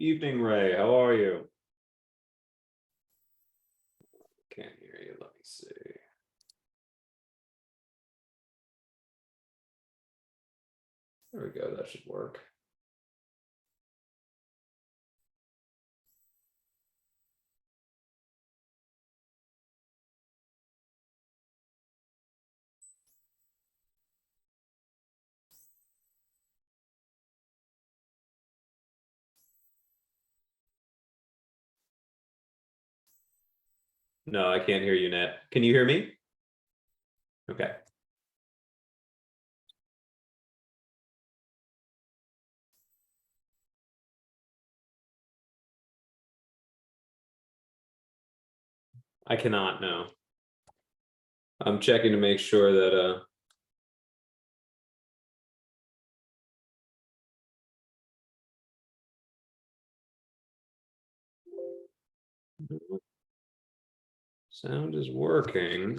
Evening, Ray. How are you? Can't hear you. Let me see. There we go. That should work. No, I can't hear you, Nat. Can you hear me? Okay. I cannot, no. I'm checking to make sure that sound is working.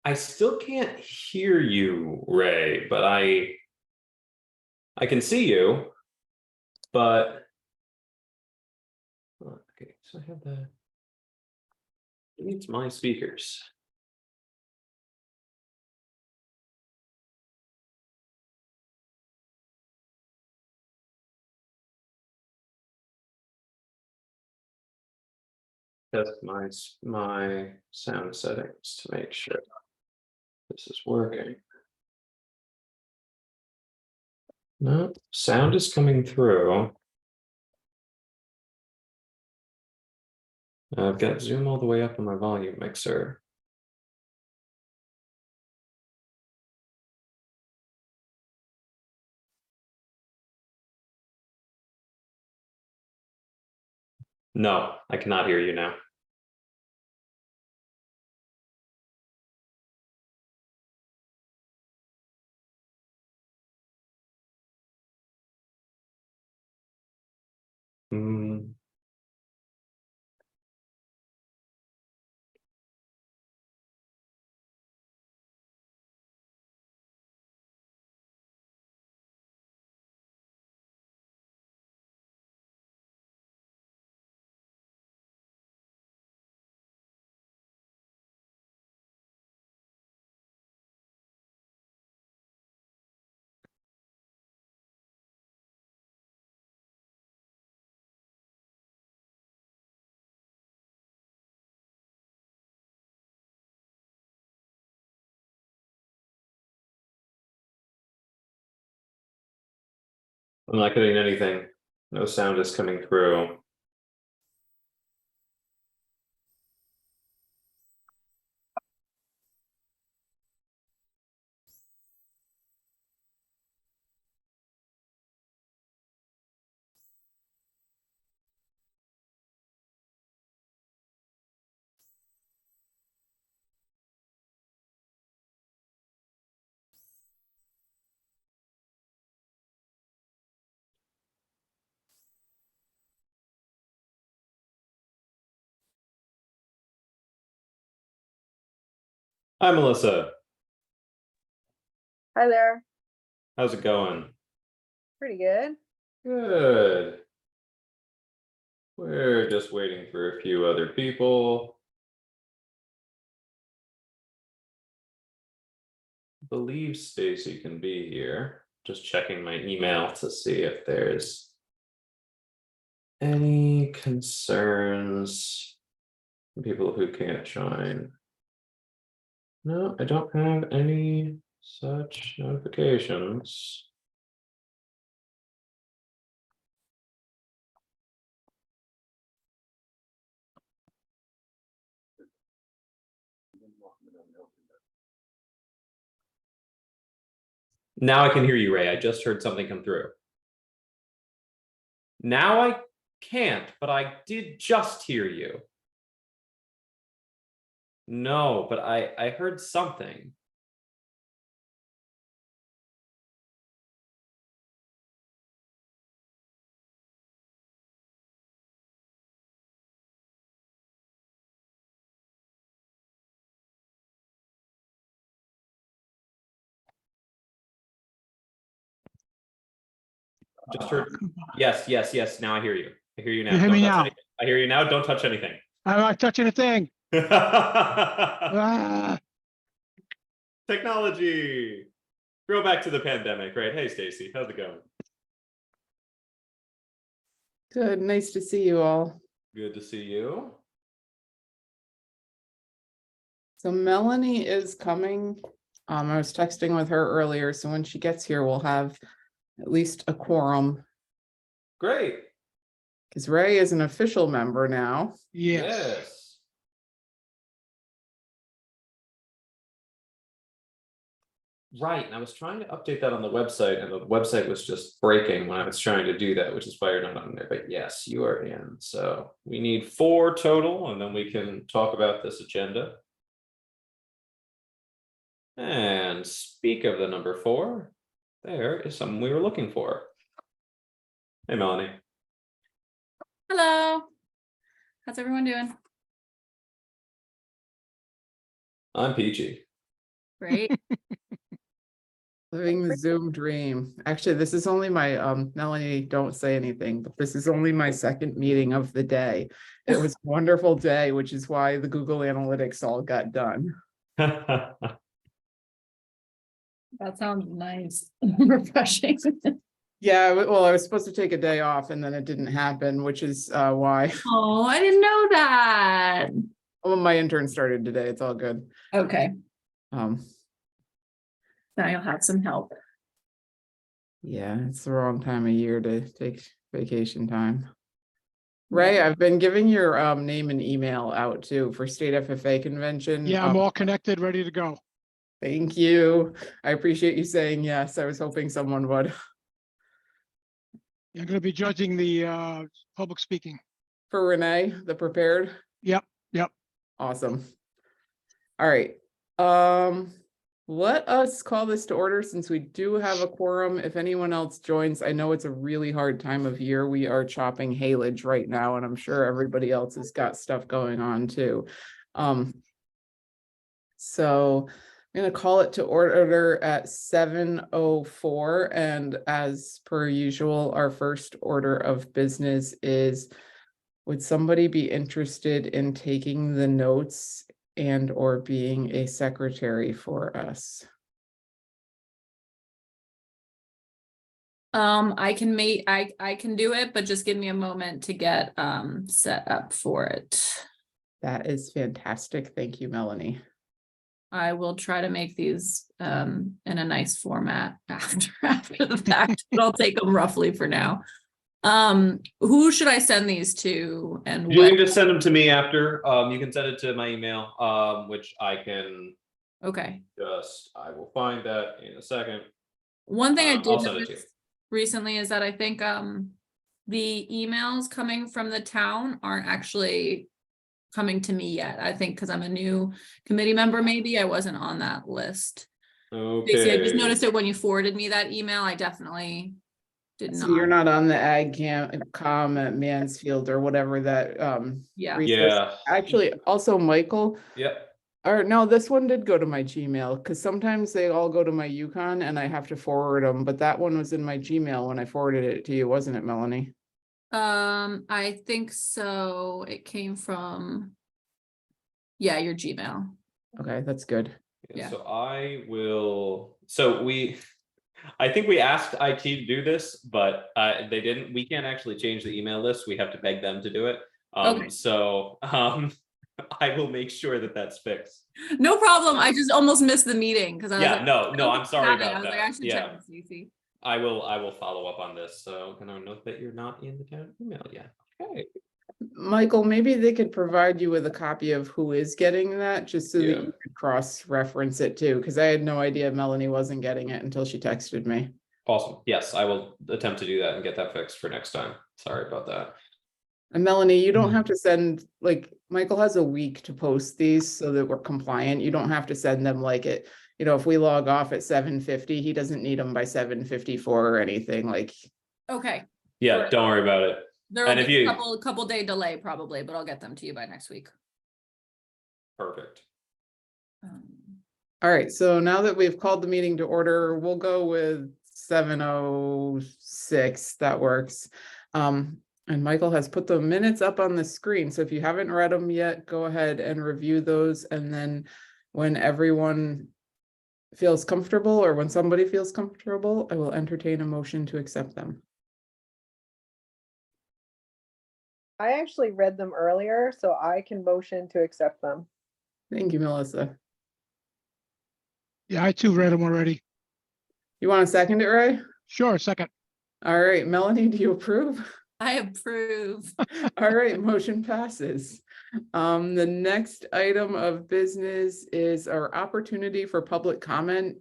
I still can't hear you, Ray, but I can see you, but okay, so I have the it's my speakers. Test my sound settings to make sure this is working. No, sound is coming through. I've got Zoom all the way up on my volume mixer. No, I cannot hear you now. Hmm. I'm not getting anything. No sound is coming through. Hi, Melissa. Hi there. How's it going? Pretty good. Good. We're just waiting for a few other people. I believe Stacy can be here. Just checking my email to see if there's any concerns from people who can't join. No, I don't have any such notifications. Now I can hear you, Ray. I just heard something come through. Now I can't, but I did just hear you. No, but I heard something. Just heard. Yes, yes, yes. Now I hear you. I hear you now. You hear Don't me touch now? anything. I hear you now. Don't touch anything. I'm not touching a thing. Ah, Technology. Go back to the pandemic, right? Hey, Stacy, how's it going? Good, nice to see you all. Good to see you. So Melanie is coming. I was texting with her earlier, so when she gets here, we'll have at least a quorum. Great. Because Ray is an official member now. yes. Right, and I was trying to update that on the website, and the website was just breaking when I was trying to do that, which is why you're not on there. But yes, you are in. So we need 4 total, and then we can talk about this agenda. And speak of the number 4, there is something we were looking for. Hey, Melanie. Hello. How's everyone doing? I'm peachy. Great. Living the Zoom dream. Actually, this is only my Melanie, don't say anything, but this is only my second meeting of the day. It was a wonderful day, which is why the Google Analytics all got done. That sounds nice. Refreshing. Yeah, well, I was supposed to take a day off and then it didn't happen, which is why Oh, I didn't know that. my intern started today. It's all good. Okay, Um, now you'll have some help. Yeah, it's the wrong time of year to take vacation time. Ray, I've been giving your name and email out too for State FFA convention. Yeah, I'm all connected, ready to go. Thank you. I appreciate you saying yes. I was hoping someone would. You're going to be judging the public speaking. For Renee, the prepared. Yep, yep. Awesome. All right. Let us call this to order since we do have a quorum. If anyone else joins, I know it's a really hard time of year. We are chopping haylage right now, and I'm sure everybody else has got stuff going on too. So I'm going to call it to order at 7:04, and as per usual, our first order of business is, would somebody be interested in taking the notes and or being a secretary for us? I can I can do it, but just give me a moment to get set up for it. That is fantastic. Thank you, Melanie. I will try to make these in a nice format after the fact, but I'll take them roughly for now. Who should I send these to and You what? can just send them to me after. You can send it to my email, which I can Okay. I will find that in a second. One thing I I'll did send it to you. notice recently is that I think the emails coming from the town aren't actually coming to me yet. I think because I'm a new committee member, maybe I wasn't on that list. Basically, I just Okay. noticed it when you forwarded me that email. I definitely did So you're not. not on the com at Mansfield or whatever that, Yeah. resource- Yeah. Actually, also Michael, Yep. or no, this one did go to my Gmail, because sometimes they all go to my Yukon and I have to forward them, but that one was in my Gmail when I forwarded it to you, wasn't it, Melanie? I think so. It came from, yeah, your Gmail. Okay, that's good. Yeah. So I will. I think we asked IT to do this, but they didn't. We can't actually change the email list. We have to beg them to do it. Okay. So I will make sure that that's fixed. No problem. I just almost missed the meeting because I was Yeah, like, no, I don't I'm think sorry I have it. about I was like, that. I should Yeah. check with Cece. I will follow up on this. So can I note that you're not in the town email yet? Okay. Michael, maybe they could provide you with a copy of who is getting that, just so that Yeah. you could cross-reference it too, because I had no idea Melanie wasn't getting it until she texted me. Awesome. Yes, I will attempt to do that and get that fixed for next time. Sorry about that. And Melanie, you don't Mhm. have to send, like, Michael has a week to post these so that we're compliant. You don't have to send them like it, if we log off at 7:50, he doesn't need them by 7:54 or anything, like. Okay. Yeah, Sure. don't worry about it. There will And if be a you- couple day delay probably, but I'll get them to you by next week. Perfect. All right, so now that we've called the meeting to order, we'll go with 7:06. That works. And Michael has put the minutes up on the screen, so if you haven't read them yet, go ahead and review those, and then when everyone feels comfortable, or when somebody feels comfortable, I will entertain a motion to accept them. I actually read them earlier, so I can motion to accept them. Thank you, Melissa. Yeah, I too read them already. You want to second it, Ray? Sure, second. All right, Melanie, do you approve? I approve. All right, motion passes. The next item of business is our opportunity for public comment.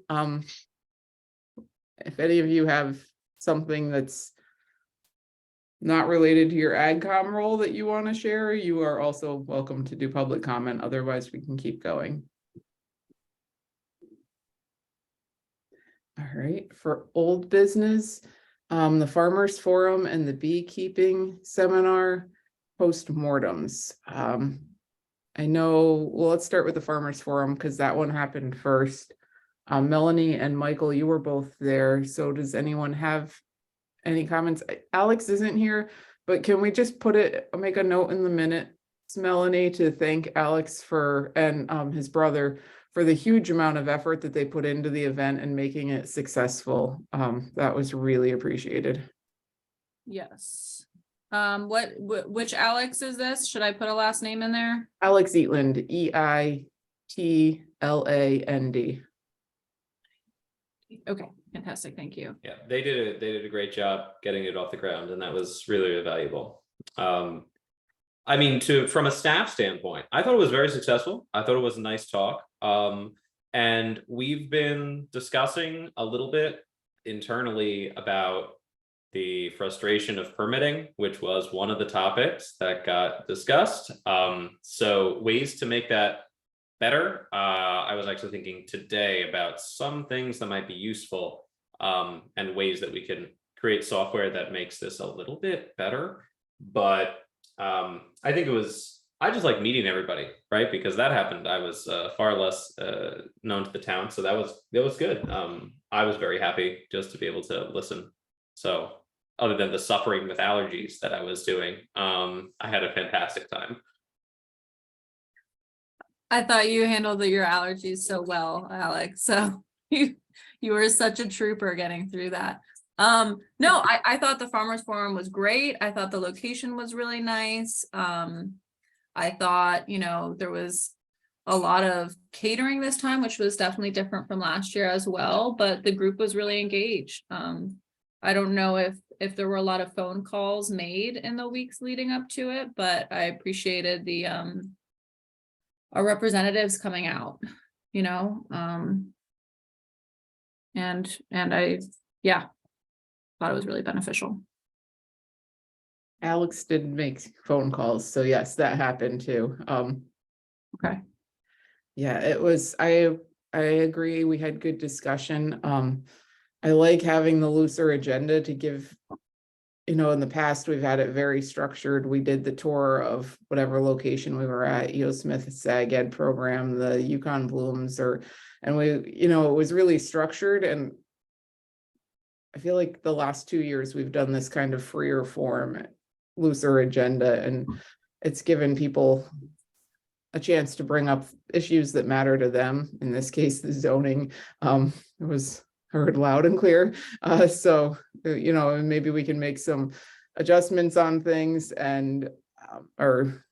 If any of you have something that's not related to your AgCom role that you want to share, you are also welcome to do public comment. Otherwise, we can keep going. All right, for old business, the Farmers Forum and the beekeeping seminar postmortems. I know, well, let's start with the Farmers Forum because that one happened first. Melanie and Michael, you were both there. So does anyone have any comments? Alex isn't here, but can we just make a note in the minutes, Melanie, to thank Alex and his brother for the huge amount of effort that they put into the event and making it successful. That was really appreciated. Yes. Which Alex is this? Should I put a last name in there? Alex Eatland, EITLAND. Okay, fantastic. Thank you. Yeah, they did a great job getting it off the ground, and that was really valuable. I mean, from a staff standpoint, I thought it was very successful. I thought it was a nice talk. And we've been discussing a little bit internally about the frustration of permitting, which was one of the topics that got discussed. So ways to make that better. I was actually thinking today about some things that might be useful, and ways that we can create software that makes this a little bit better. But I think I just like meeting everybody, right? Because that happened. I was far less known to the town, so that was good. I was very happy just to be able to listen. So other than the suffering with allergies that I was doing, I had a fantastic time. I thought you handled your allergies so well, Alex. So you were such a trooper getting through that. No, I thought the Farmers Forum was great. I thought the location was really nice. I thought, there was a lot of catering this time, which was definitely different from last year as well, but the group was really engaged. I don't know if there were a lot of phone calls made in the weeks leading up to it, but I appreciated the our representatives coming out, you know, and I, yeah, thought it was really beneficial. Alex did make phone calls, so yes, that happened too. Okay. Yeah, it was, I agree, we had good discussion. I like having the looser agenda to give, you know, in the past, we've had it very structured. We did the tour of whatever location we were at, EO Smith SAG Ed program, the Yukon Blooms, and we, you know, it was really structured, and I feel like the last 2 years we've done this kind of freer form, looser agenda, and it's given people a chance to bring up issues that matter to them. In this case, the zoning, it was heard loud and clear. So, you know, maybe we can make some adjustments on things and, or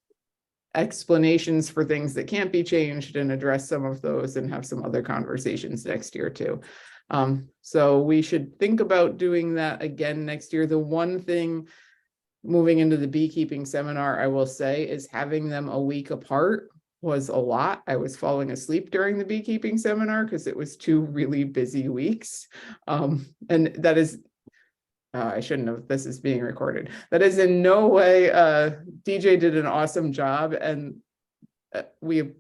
explanations for things that can't be changed, and address some of those and have some other conversations next year too. So we should think about doing that again next year. The one thing moving into the beekeeping seminar, I will say, is having them a week apart was a lot. I was falling asleep during the beekeeping seminar because it was 2 really busy weeks. And that is, I shouldn't have, this is being recorded. That is in no way, DJ did an awesome job, and we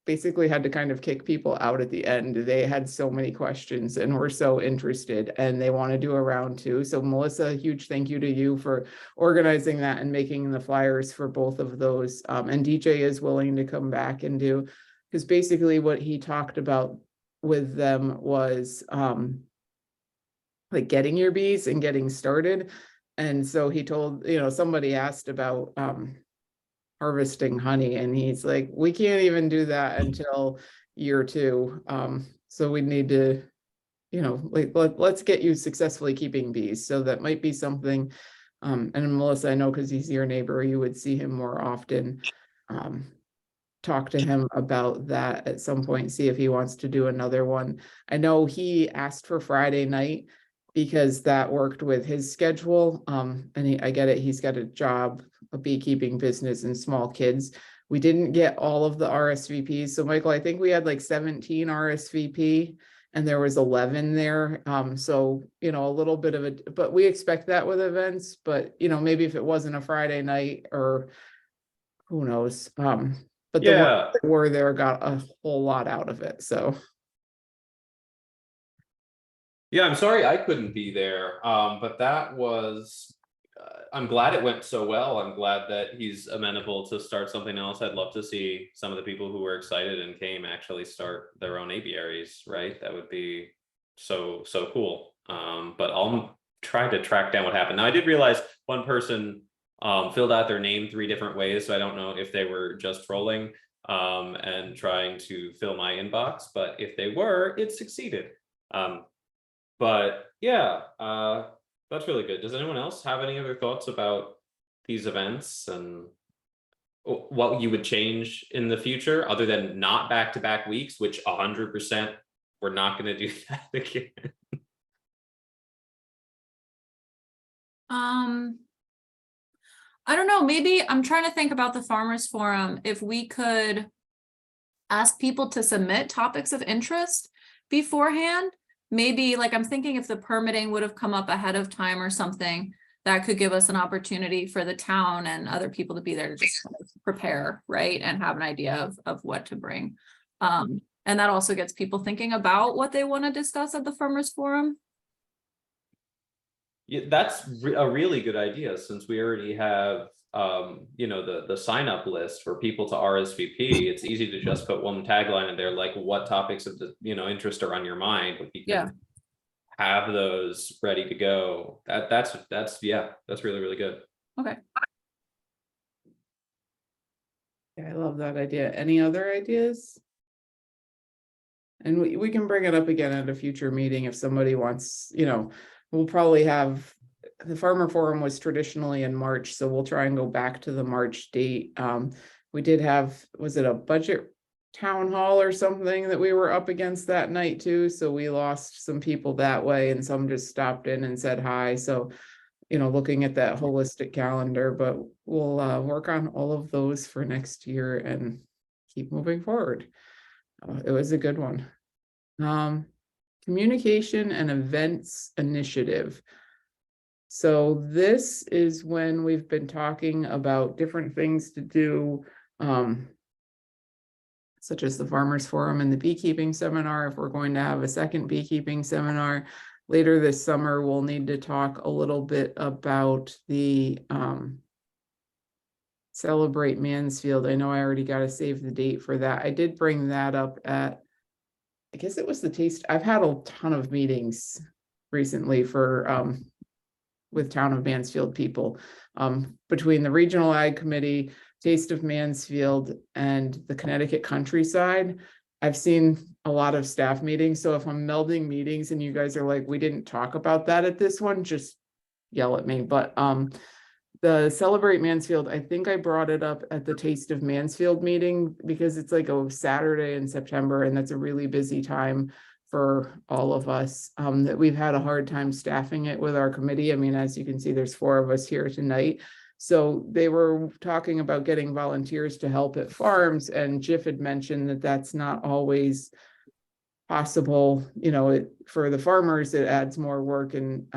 basically had to kind of kick people out at the end. They had so many questions and were so interested, and they want to do a round 2. So Melissa, a huge thank you to you for organizing that and making the flyers for both of those. And DJ is willing to come back and do, because basically what he talked about with them was like getting your bees and getting started. And so he told, you know, somebody asked about harvesting honey, and he's like, we can't even do that until year 2. So we need to, you know, like, let's get you successfully keeping bees. So that might be something. And Melissa, I know because he's your neighbor, you would see him more often. Talk to him about that at some point, see if he wants to do another one. I know he asked for Friday night because that worked with his schedule. And I get it, he's got a job, a beekeeping business, and small kids. We didn't get all of the RSVPs. So Michael, I think we had like 17 RSVP and there was 11 there. So, you know, a little bit of a, but we expect that with events, but you know, maybe if it wasn't a Friday night, or who knows. But the ones that were there got a whole lot out of it. So. Yeah, I'm sorry I couldn't be there, but that was, I'm glad it went so well. I'm glad that he's amenable to start something else. I'd love to see some of the people who were excited and came actually start their own apiaries, right? That would be so cool. But I'll try to track down what happened. Now, I did realize one person filled out their name 3 different ways, so I don't know if they were just trolling and trying to fill my inbox, but if they were, it succeeded. But yeah, that's really good. Does anyone else have any other thoughts about these events and what you would change in the future, other than not back-to-back weeks, which 100% we're not going to do that again? I don't know, maybe I'm trying to think about the Farmers Forum. If we could ask people to submit topics of interest beforehand, maybe, like, I'm thinking if the permitting would have come up ahead of time or something, that could give us an opportunity for the town and other people to be there to just kind of prepare, right? And have an idea of what to bring. And that also gets people thinking about what they want to discuss at the Farmers Forum. Yeah, that's a really good idea, since we already have you know, the sign up list for people to RSVP. It's easy to just put one tagline in there, like what topics of the, you know, interest are on your mind. But you can have those ready to go. That's yeah, that's really good. Okay. Yeah, I love that idea. Any other ideas? And we can bring it up again at a future meeting if somebody wants, you know, we'll probably have, the Farmer Forum was traditionally in March, so we'll try and go back to the March date. We did have, was it a budget town hall or something that we were up against that night too, so we lost some people that way and some just stopped in and said hi, so looking at that holistic calendar, but we'll work on all of those for next year and keep moving forward. It was a good one. Communication and events initiative. So this is when we've been talking about different things to do, such as the Farmers Forum and the beekeeping seminar. If we're going to have a second beekeeping seminar later this summer, we'll need to talk a little bit about the Celebrate Mansfield. I know I already got to save the date for that. I did bring that up at, I guess it was the taste. I've had a ton of meetings recently for with Town of Mansfield people, between the Regional Ag Committee, Taste of Mansfield, and the Connecticut Countryside. I've seen a lot of staff meetings, so if I'm melding meetings and you guys are like, we didn't talk about that at this one, just yell at me. But the Celebrate Mansfield, I think I brought it up at the Taste of Mansfield meeting because it's like a Saturday in September, and that's a really busy time for all of us, that we've had a hard time staffing it with our committee. I mean, as you can see, there's 4 of us here tonight. So they were talking about getting volunteers to help at farms, and Jiff had mentioned that that's not always possible. For the farmers, it adds more work. And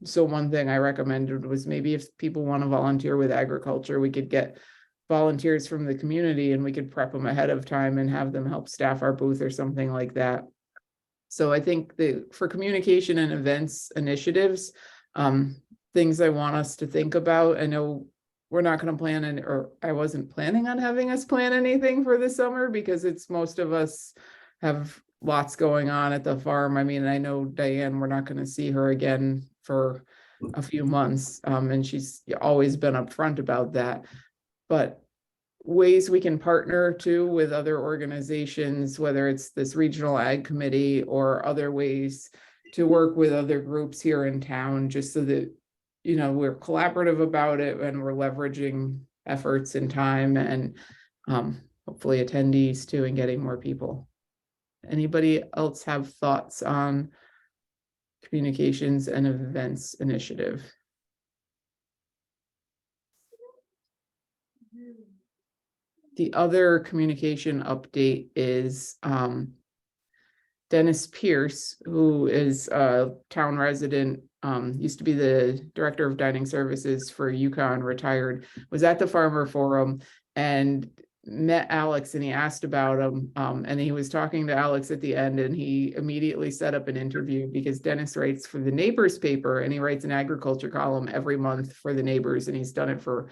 so one thing I recommended was maybe if people want to volunteer with agriculture, we could get volunteers from the community and we could prep them ahead of time and have them help staff our booth or something like that. So I think for communication and events initiatives, things I want us to think about. I know we're not going to plan or I wasn't planning on having us plan anything for the summer because most of us have lots going on at the farm. I mean, I know Diane, we're not going to see her again for a few months, and she's always been upfront about that. But ways we can partner too with other organizations, whether it's this Regional Ag Committee or other ways to work with other groups here in town, just so that we're collaborative about it and we're leveraging efforts and time and hopefully attendees too, and getting more people. Anybody else have thoughts on communications and events initiative? The other communication update is Dennis Pierce, who is a town resident, used to be the director of dining services for UConn, retired, was at the Farmer Forum and met Alex, and he asked about him, and he was talking to Alex at the end, and he immediately set up an interview because Dennis writes for the Neighbors paper, and he writes an agriculture column every month for the Neighbors, and he's done it for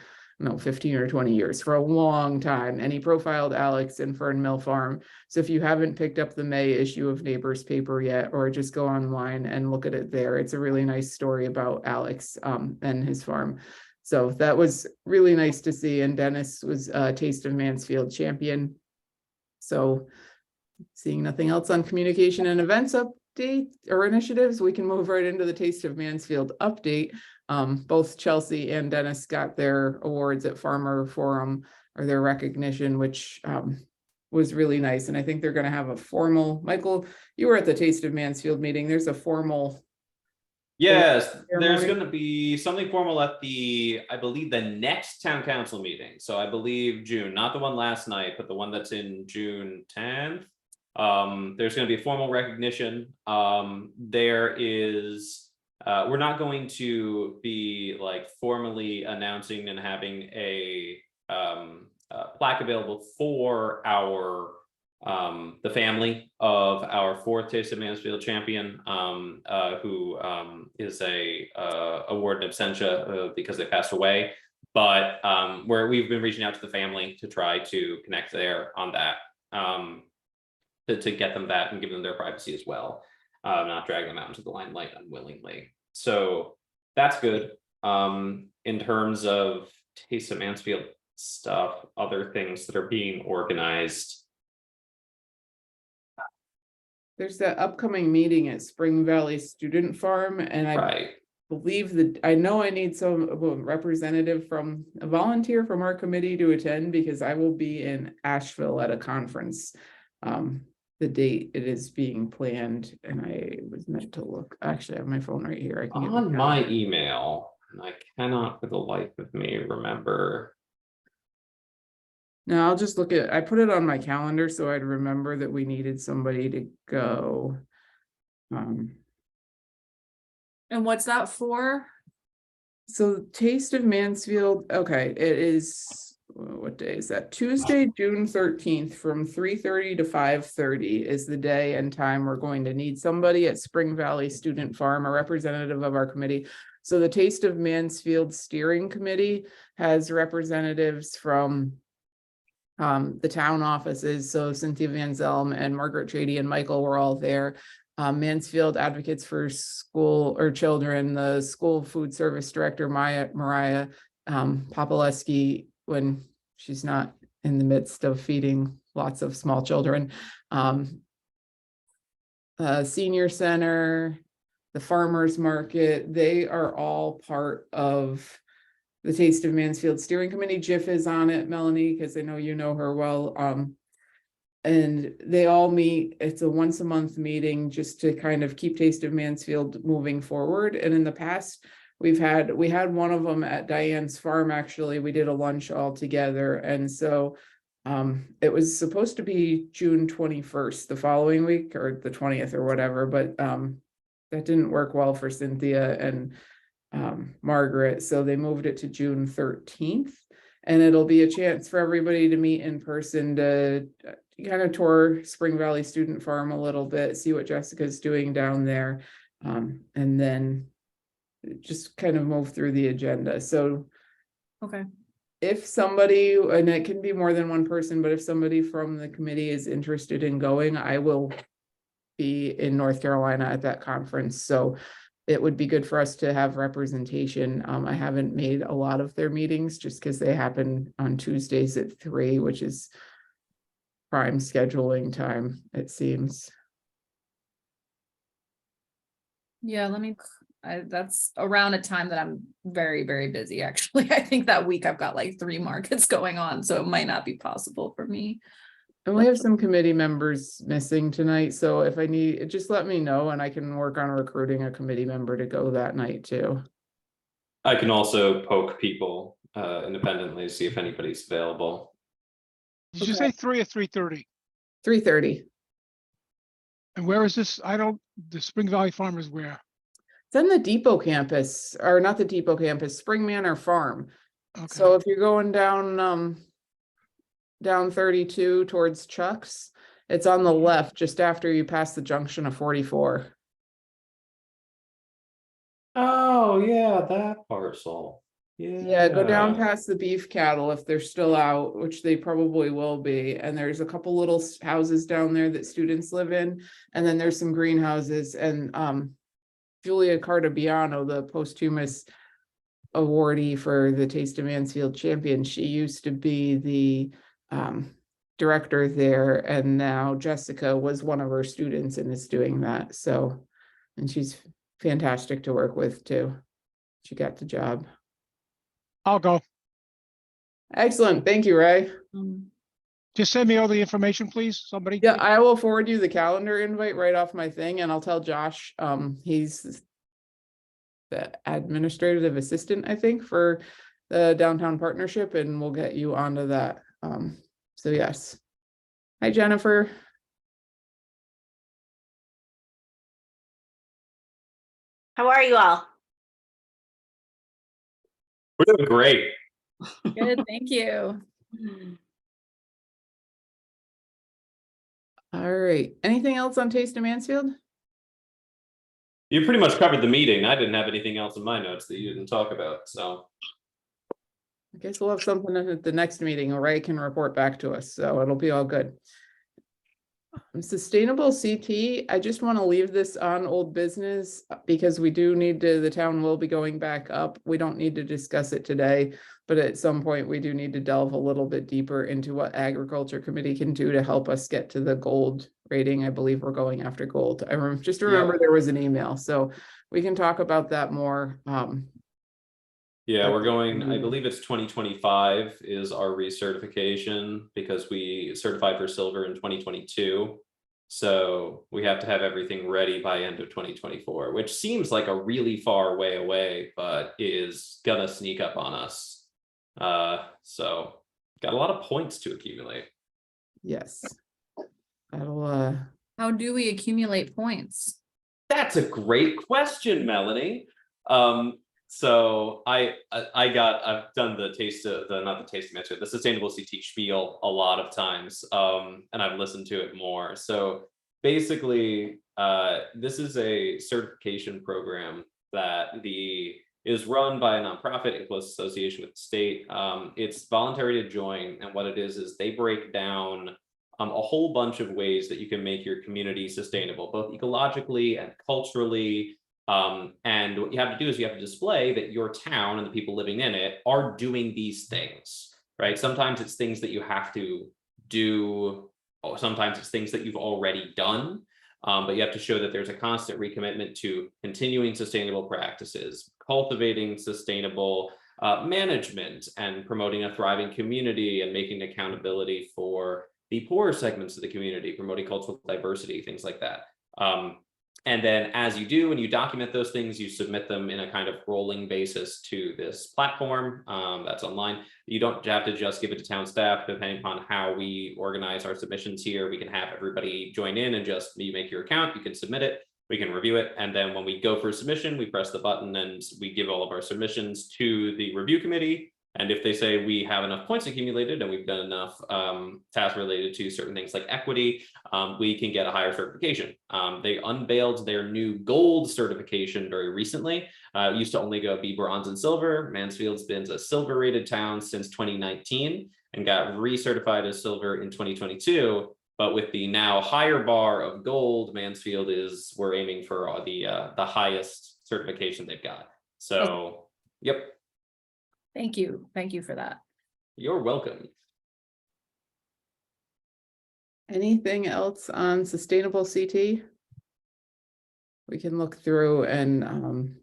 15 or 20 years, for a long time. And he profiled Alex and Fern Mill Farm. So if you haven't picked up the May issue of Neighbors paper yet, or just go online and look at it there, it's a really nice story about Alex and his farm. So that was really nice to see. And Dennis was a Taste of Mansfield champion. So seeing nothing else on communication and events update or initiatives, we can move right into the Taste of Mansfield update. Both Chelsea and Dennis got their awards at Farmer Forum, or their recognition, which was really nice. And I think they're going to have a formal, Michael, you were at the Taste of Mansfield meeting. There's a formal. Yes, there's going to be something formal at I believe the next town council meeting. So I believe June, not the one last night, but the one that's in June 10th. There's going to be a formal recognition. There is. We're not going to be like formally announcing and having a plaque available for our the family of our 4th Taste of Mansfield champion, who is a award in absentia because they passed away. But we've been reaching out to the family to try to connect there on that, to get them that and give them their privacy as well. Not dragging them out into the limelight unwillingly. So that's good. In terms of Taste of Mansfield stuff, other things that are being organized. There's that upcoming meeting at Spring Valley Student Farm, and I believe that I know I need some representative from a volunteer from our committee to attend, because I will be in Asheville at a conference the date it is being planned, and I was meant to look, actually, I have my phone right here. I can get On my calendar. email, and I cannot for the life of me remember. No, I'll just look at, I put it on my calendar so I'd remember that we needed somebody to go. And what's that for? So Taste of Mansfield, okay, it is, what day is that? Tuesday, June 13th, from 3:30 to 5:30 is the day and time we're going to need somebody at Spring Valley Student Farm, a representative of our committee. So the Taste of Mansfield Steering Committee has representatives from the town offices, so Cynthia Van Zelm and Margaret Trady and Michael were all there. Mansfield Advocates for School or Children, the school food service director, Mariah Popolesky, when she's not in the midst of feeding lots of small children. Senior Center, the farmers market, they are all part of the Taste of Mansfield Steering Committee. Jiff is on it, Melanie, because I know you know her well. And they all meet, it's a once a month meeting just to kind of keep Taste of Mansfield moving forward. And in the past, we had one of them at Diane's farm, actually. We did a lunch all together. And so it was supposed to be June 21st, the following week, or the 20th or whatever, but that didn't work well for Cynthia and Margaret, so they moved it to June 13th, and it'll be a chance for everybody to meet in person to kind of tour Spring Valley Student Farm a little bit, see what Jessica's doing down there, and then just kind of move through the agenda. So Okay. if somebody, and it can be more than one person, but if somebody from the committee is interested in going, I will be in North Carolina at that conference, so it would be good for us to have representation. I haven't made a lot of their meetings just because they happen on Tuesdays at 3, which is prime scheduling time, it seems. Yeah, that's around a time that I'm very, very busy, actually. I think that week I've got like 3 markets going on, so it might not be possible for me. And we have some committee members missing tonight, so if I need, just let me know and I can work on recruiting a committee member to go that night too. I can also poke people independently, see if anybody's available. Did you say 3 or 3:30? 3:30. And where is this? The Spring Valley Farmers where? It's on the Depot campus, or not the Depot campus, Spring Manor Farm. Okay. So if you're going down 32 towards Chuck's, it's on the left, just after you pass the junction of 44. Oh, yeah, that parcel. Yeah, go down past the beef cattle if they're still out, which they probably will be. And there's a couple little houses down there that students live in. And then there's some greenhouses, and Julia Cartabiano, the posthumous awardee for the Taste of Mansfield champion, she used to be the director there, and now Jessica was one of her students and is doing that. So, and she's fantastic to work with too. She got the job. I'll go. Excellent. Thank you, Ray. Just send me all the information, please, somebody. Yeah, I will forward you the calendar invite right off my thing, and I'll tell Josh, he's the administrative assistant, I think, for the downtown partnership, and we'll get you onto that. So yes. Hi, Jennifer. How are you all? We're doing great. Good, thank you. All right. Anything else on Taste of Mansfield? You pretty much covered the meeting. I didn't have anything else in my notes that you didn't talk about, so. I guess we'll have something at the next meeting, or Ray can report back to us, so it'll be all good. Sustainable CT, I just want to leave this on old business because we do need to, the town will be going back up. We don't need to discuss it today, but at some point we do need to delve a little bit deeper into what Agriculture Committee can do to help us get to the gold rating. I believe we're going after gold. Just remember there was an email, so we can talk about that more Yeah, we're going, I Mm. believe it's 2025 is our recertification because we certified for silver in 2022. So we have to have everything ready by end of 2024, which seems like a really far way away, but is gonna sneak up on us. So got a lot of points to accumulate. Yes. That'll, How do we accumulate points? That's a great question, Melanie. So I've done the taste of the not the taste of Mantua, the sustainable CT spiel a lot of times, and I've listened to it more. So basically, this is a certification program that is run by a nonprofit in close association with the state. It's voluntary to join, and what it is they break down a whole bunch of ways that you can make your community sustainable, both ecologically and culturally. And what you have to do is you have to display that your town and the people living in it are doing these things, right? Sometimes it's things that you have to do, or sometimes it's things that you've already done. But you have to show that there's a constant recommitment to continuing sustainable practices, cultivating sustainable management, and promoting a thriving community, and making accountability for the poorer segments of the community, promoting cultural diversity, things like that. And then as you do, and you document those things, you submit them in a kind of rolling basis to this platform that's online. You don't have to just give it to town staff. Depending upon how we organize our submissions here, we can have everybody join in and just you make your account, you can submit it, we can review it. And then when we go for submission, we press the button and we give all of our submissions to the review committee. And if they say we have enough points accumulated and we've done enough tasks related to certain things like equity, we can get a higher certification. They unveiled their new gold certification very recently. It used to only be bronze and silver. Mansfield's been a silver rated town since 2019 and got recertified as silver in 2022. But with the now higher bar of gold, Mansfield we're aiming for the highest certification they've got. So, yep. Thank you. Thank you for that. You're welcome. anything else on sustainable CT? We can look through and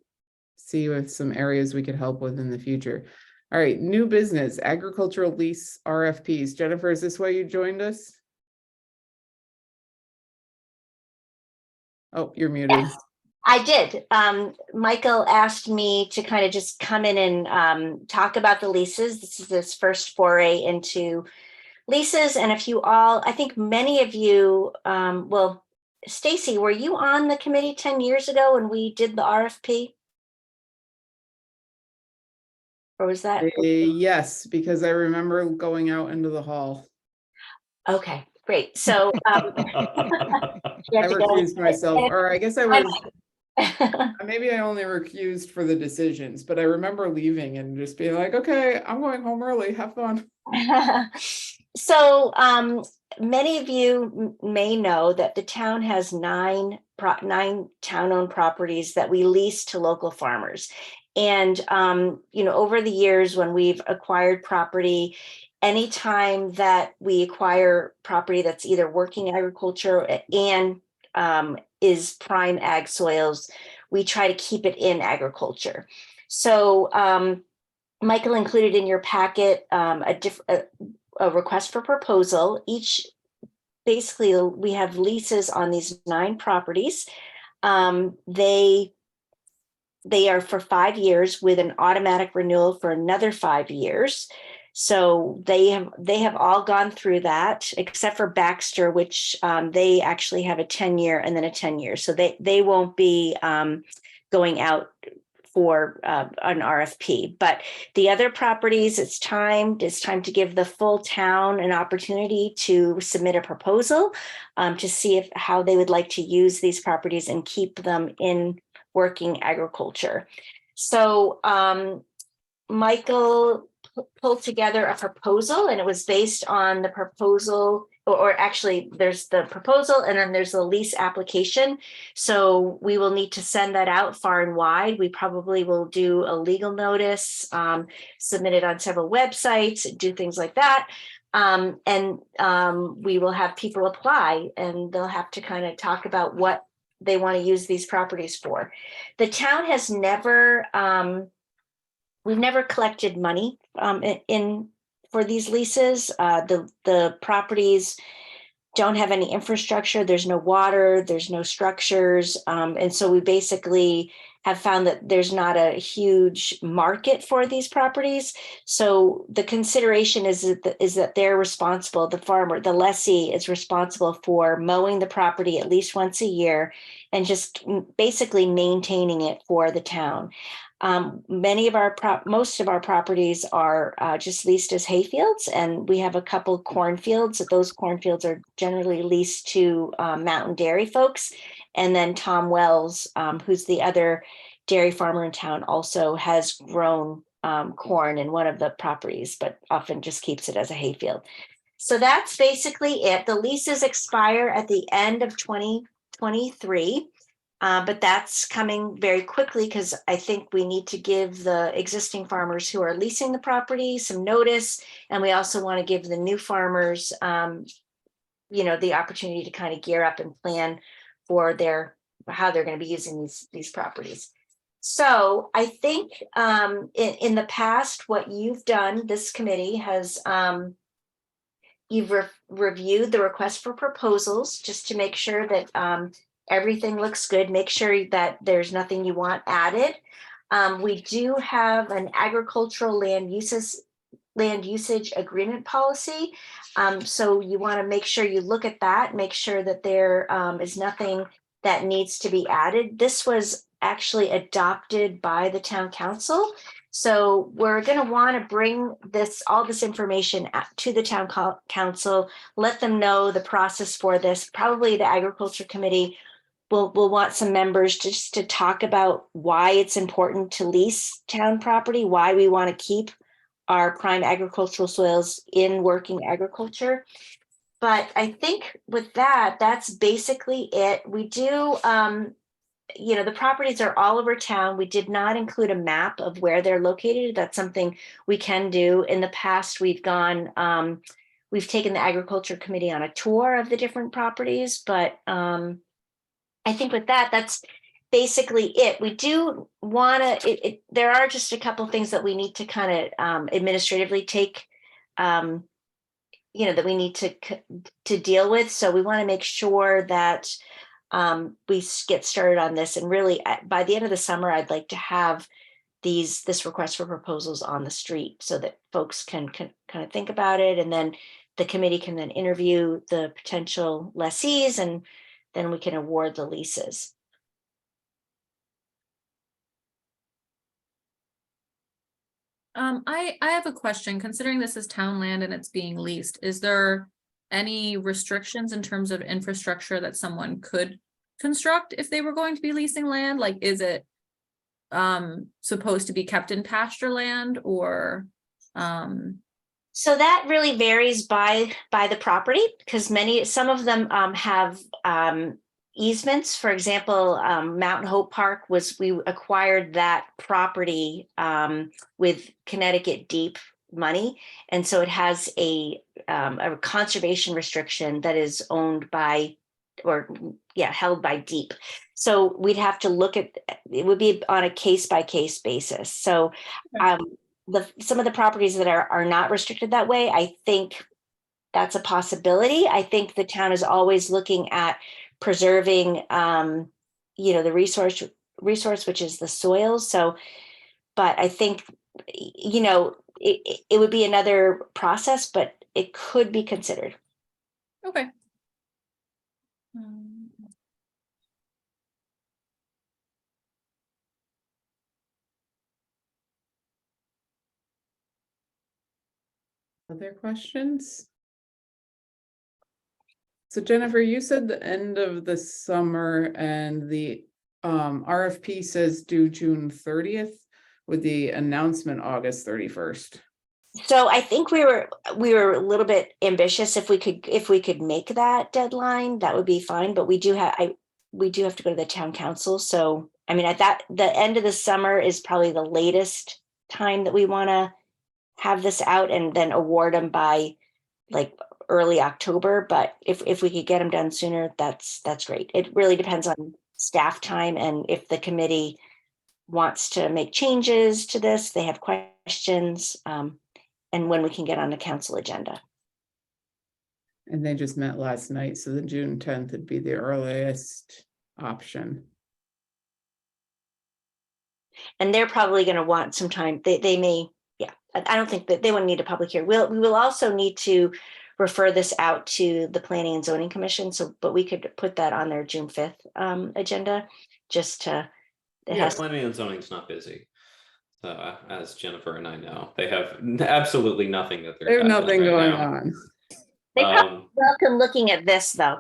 see with some areas we could help with in the future. All right, new business, agricultural lease RFPs. Jennifer, is this why you joined us? Oh, you're muted. Yes, I did. Michael asked me to kind of just come in and talk about the leases. This is his first foray into leases. And if you all, I think many of you, well, Stacy, were you on the committee 10 years ago when we did the RFP? Or was that? Yes, because I remember going out into the hall. Okay, great. So I recused myself, or I guess I was, maybe I only recused for the decisions, but I remember leaving and just being like, okay, I'm going home early, have fun. So many of you may know that the town has nine town-owned properties that we lease to local farmers. And, over the years when we've acquired property, anytime that we acquire property that's either working agriculture and is prime ag soils, we try to keep it in agriculture. So Michael included in your packet a request for proposal. Basically, we have leases on these 9 properties. They are for 5 years with an automatic renewal for another 5 years. So they have all gone through that, except for Baxter, which they actually have a 10-year and then a 10-year. So they won't be going out for an RFP. But the other properties, it's time to give the full town an opportunity to submit a proposal to see how they would like to use these properties and keep them in working agriculture. So Michael pulled together a proposal, and it was based on the proposal, or actually there's the proposal and then there's the lease application. So we will need to send that out far and wide. We probably will do a legal notice, submit it on several websites, do things like that. And we will have people apply, and they'll have to kind of talk about what they want to use these properties for. The town has never we've never collected money for these leases. The properties don't have any infrastructure. There's no water, there's no structures. And so we basically have found that there's not a huge market for these properties. So the consideration is that they're responsible, the farmer, the lessee is responsible for mowing the property at least once a year and just basically maintaining it for the town. Most of our properties are just leased as hayfields, and we have a couple cornfields. Those cornfields are generally leased to Mountain Dairy folks. And then Tom Wells, who's the other dairy farmer in town, also has grown corn in one of the properties, but often just keeps it as a hayfield. So that's basically it. The leases expire at the end of 2023. But that's coming very quickly because I think we need to give the existing farmers who are leasing the property some notice. And we also want to give the new farmers, the opportunity to kind of gear up and plan for how they're going to be using these properties. So I think in the past, what you've done, this committee has, you've reviewed the request for proposals just to make sure that everything looks good. Make sure that there's nothing you want added. We do have an agricultural land usage agreement policy. So you want to make sure you look at that, make sure that there is nothing that needs to be added. This was actually adopted by the town council. So we're going to want to bring all this information to the town council, let them know the process for this. Probably the agriculture committee we'll want some members just to talk about why it's important to lease town property, why we want to keep our prime agricultural soils in working agriculture. But I think with that, that's basically it. We do, the properties are all over town. We did not include a map of where they're located. That's something we can do. In the past, we've taken the agriculture committee on a tour of the different properties, but I think with that, that's basically it. We do want to, there are just a couple things that we need to kind of administratively take, that we need to deal with. So we want to make sure that we get started on this. And really, by the end of the summer, I'd like to have this request for proposals on the street so that folks can kind of think about it. And then the committee can then interview the potential lessees, and then we can award the leases. I have a question. Considering this is town land and it's being leased, is there any restrictions in terms of infrastructure that someone could construct if they were going to be leasing land? Like, is it supposed to be kept in pasture land, or So that really varies by the property, because some of them have easements. For example, Mountain Hope Park we acquired that property with Connecticut Deep money, and so it has a conservation restriction that is owned by, held by Deep. So we'd have to look at it. Would be on a case by case basis. So. Okay. Some of the properties that are not restricted that way, I think that's a possibility. I think the town is always looking at preserving, the resource, which is the soils. So, but I think, it would be another process, but it could be considered. okay. Other questions? So Jennifer, you said the end of the summer, and the RFP says due June 30th with the announcement August 31st. So I think we were a little bit ambitious. If we could make that deadline, that would be fine. But we do have to go to the town council. So I mean, the end of the summer is probably the latest time that we want to have this out, and then award them by like early October. But if we could get them done sooner, that's great. It really depends on staff time and if the committee wants to make changes to this, they have questions, and when we can get on the council agenda. And they just met last night, so the June 10th would be the earliest option. And they're probably going to want some time. They may, yeah, I don't think that they wouldn't need a public hearing. We will also need to refer this out to the Planning and Zoning Commission. So, but we could put that on their June 5th agenda, just to, it Yeah, has, planning and zoning's not busy. So as Jennifer and I know, they have absolutely nothing that they're. There's nothing tackling right going now. on. they probably Um, welcome looking at this though.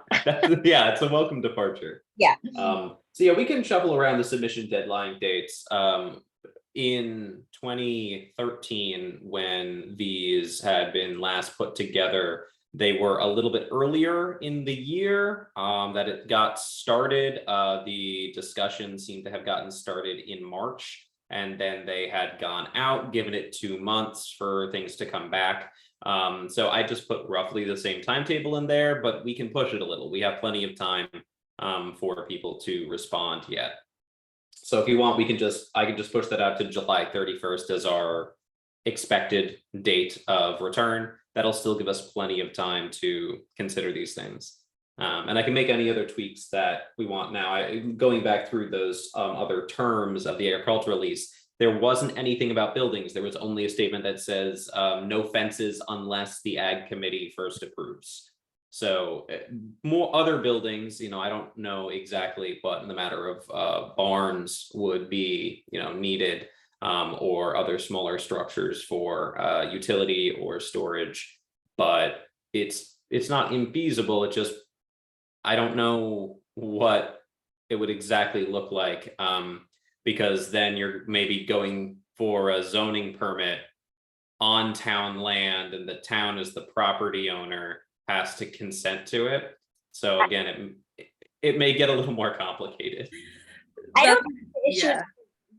yeah, it's a welcome departure. Yeah. So yeah, we can shuffle around the submission deadline dates. In 2013, when these had been last put together, they were a little bit earlier in the year that it got started. The discussion seemed to have gotten started in March, and then they had gone out, given it 2 months for things to come back. So I just put roughly the same timetable in there, but we can push it a little. We have plenty of time for people to respond yet. So if you want, I can just push that out to July 31st as our expected date of return. That'll still give us plenty of time to consider these things. And I can make any other tweaks that we want now. Going back through those other terms of the agricultural lease, there wasn't anything about buildings. There was only a statement that says no fences unless the ag committee first approves. So more other buildings, I don't know exactly what in the matter of barns would be, needed, or other smaller structures for utility or storage, but it's not infeasible. It just, I don't know what it would exactly look like, because then you're maybe going for a zoning permit on town land, and the town is the property owner, has to consent to it. So again, it may get a little more complicated. I don't think the issue is Yeah.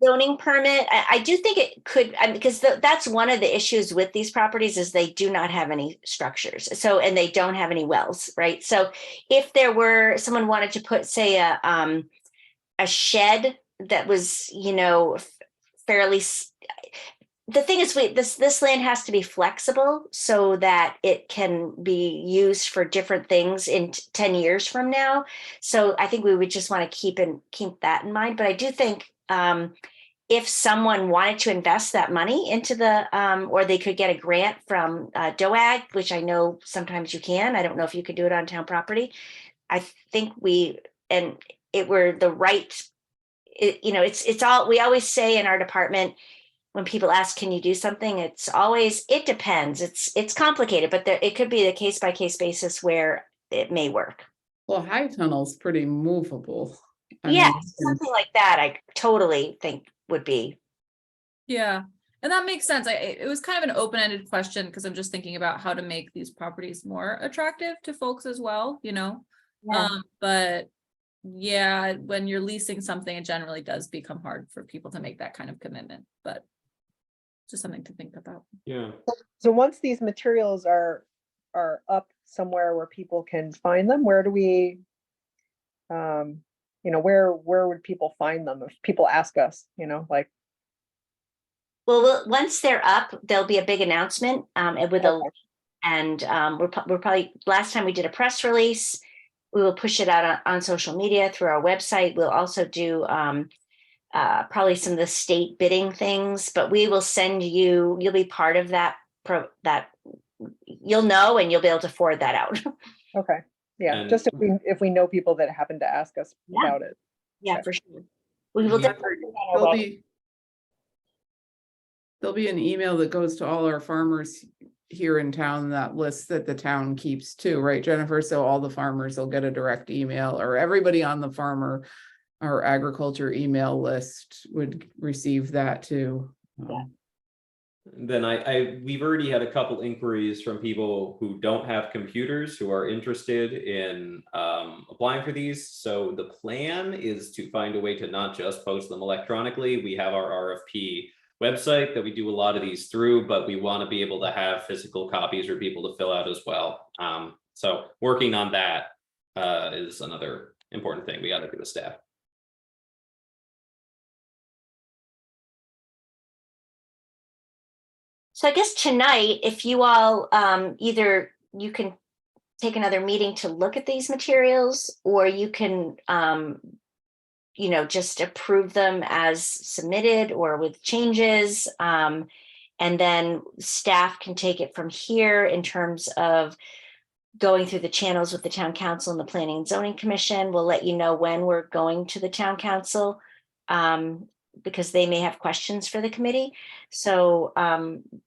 zoning permit. I do think it could, because that's one of the issues with these properties is they do not have any structures. So, and they don't have any wells, right? So if there were, someone wanted to put, say, a shed that was, fairly, the thing is, this land has to be flexible so that it can be used for different things in 10 years from now. So I think we would just want to keep that in mind. But I do think if someone wanted to invest that money into the, or they could get a grant from DOAG, which I know sometimes you can. I don't know if you could do it on town property. I think it were the right, it's all, we always say in our department, when people ask, can you do something? It's always, it depends. It's complicated, but it could be a case by case basis where it may work. Well, high tunnel's pretty movable. I Yeah, mean, something like that, I totally think would be. Yeah, and that makes sense. It was kind of an open-ended question because I'm just thinking about how to make these properties more attractive to folks as well, Yeah. But yeah, when you're leasing something, it generally does become hard for people to make that kind of commitment, but just something to think about. Yeah. So once these materials are up somewhere where people can find them, where do we, where would people find them if people ask us, like? Well, once they're up, there'll be a big announcement with a, Okay. and we're probably, last time we did a press release, we will push it out on social media through our website. We'll also do probably some of the state bidding things, but we will send you'll be part of that, you'll know, and you'll be able to forward that out. Okay, yeah, And- just if we know people that happen to ask us Yeah. about it. Yeah, for sure. We will Yeah. definitely do that on our website. There'll be an email that goes to all our farmers here in town, that list that the town keeps too, right, Jennifer? So all the farmers will get a direct email, or everybody on the farmer or agriculture email list would receive that too. Yeah. Then we've already had a couple inquiries from people who don't have computers who are interested in applying for these. So the plan is to find a way to not just post them electronically. We have our RFP website that we do a lot of these through, but we want to be able to have physical copies for people to fill out as well. So working on that is another important thing we got to do with staff. So I guess tonight, if you all, either you can take another meeting to look at these materials, or you can, just approve them as submitted or with changes. And then staff can take it from here in terms of going through the channels with the town council and the planning and zoning commission. We'll let you know when we're going to the town council, because they may have questions for the committee. So,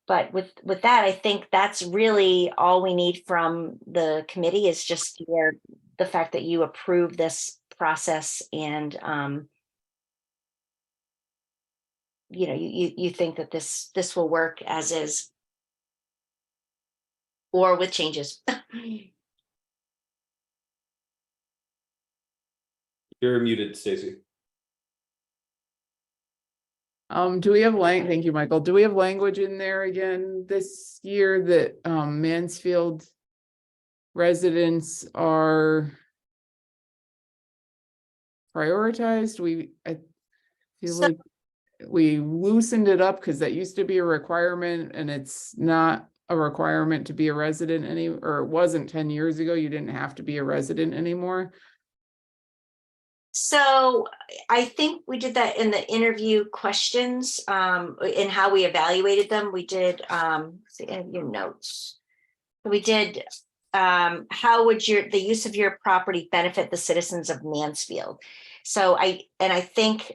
but with that, I think that's really all we need from the committee, is just the fact that you approve this process, and you think that this will work as is, or with changes. You're muted, Stacy. Do we have thank you, Michael. Do we have language in there again this year that Mansfield residents are prioritized? I feel So- like we loosened it up, because that used to be a requirement, and it's not a requirement to be a resident or it wasn't 10 years ago. You didn't have to be a resident anymore. So I think we did that in the interview questions, in how we evaluated them. We did, your notes. We did, how would the use of your property benefit the citizens of Mansfield? So I think,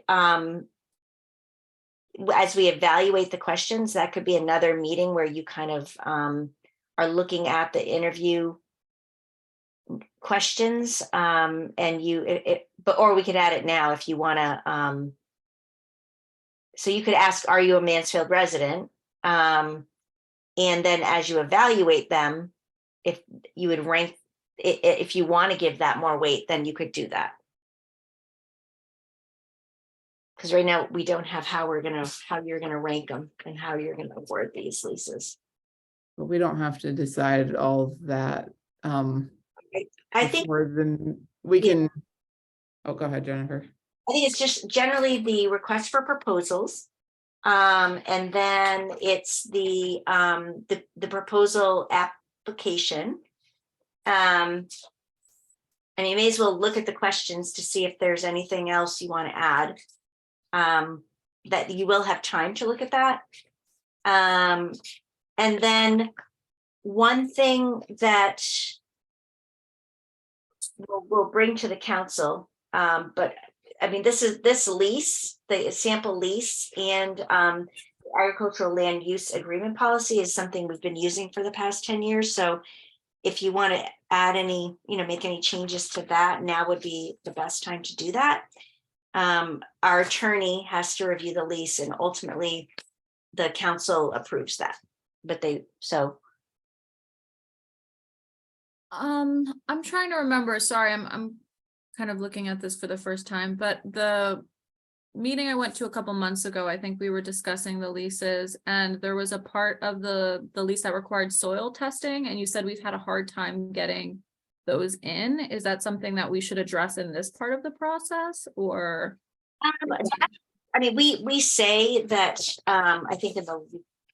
as we evaluate the questions, that could be another meeting where you kind of, are looking at the interview questions, and or we could add it now if you want to. So you could ask, are you a Mansfield resident? And then as you evaluate them, if you would rank, if you want to give that more weight, then you could do that. Because right now we don't have how you're gonna rank them and how you're gonna award these leases. But we don't have to decide all of that. I think We Yeah. can. Oh, go ahead, Jennifer. it's just generally the request for proposals. And then it's the proposal application. And you may as well look at the questions to see if there's anything else you want to add. That you will have time to look at that. And then one thing that we'll bring to the council, but I mean, this lease, the sample lease, and agricultural land use agreement policy is something we've been using for the past 10 years. So if you want to add any, make any changes to that, now would be the best time to do that. Our attorney has to review the lease, and ultimately the council approves that, I'm trying to remember, sorry, I'm kind of looking at this for the first time, but the meeting I went to a couple months ago, I think we were discussing the leases, and there was a part of the lease that required soil testing, and you said we've had a hard time getting those in. Is that something that we should address in this part of the process, or? I mean, we say that, I think in the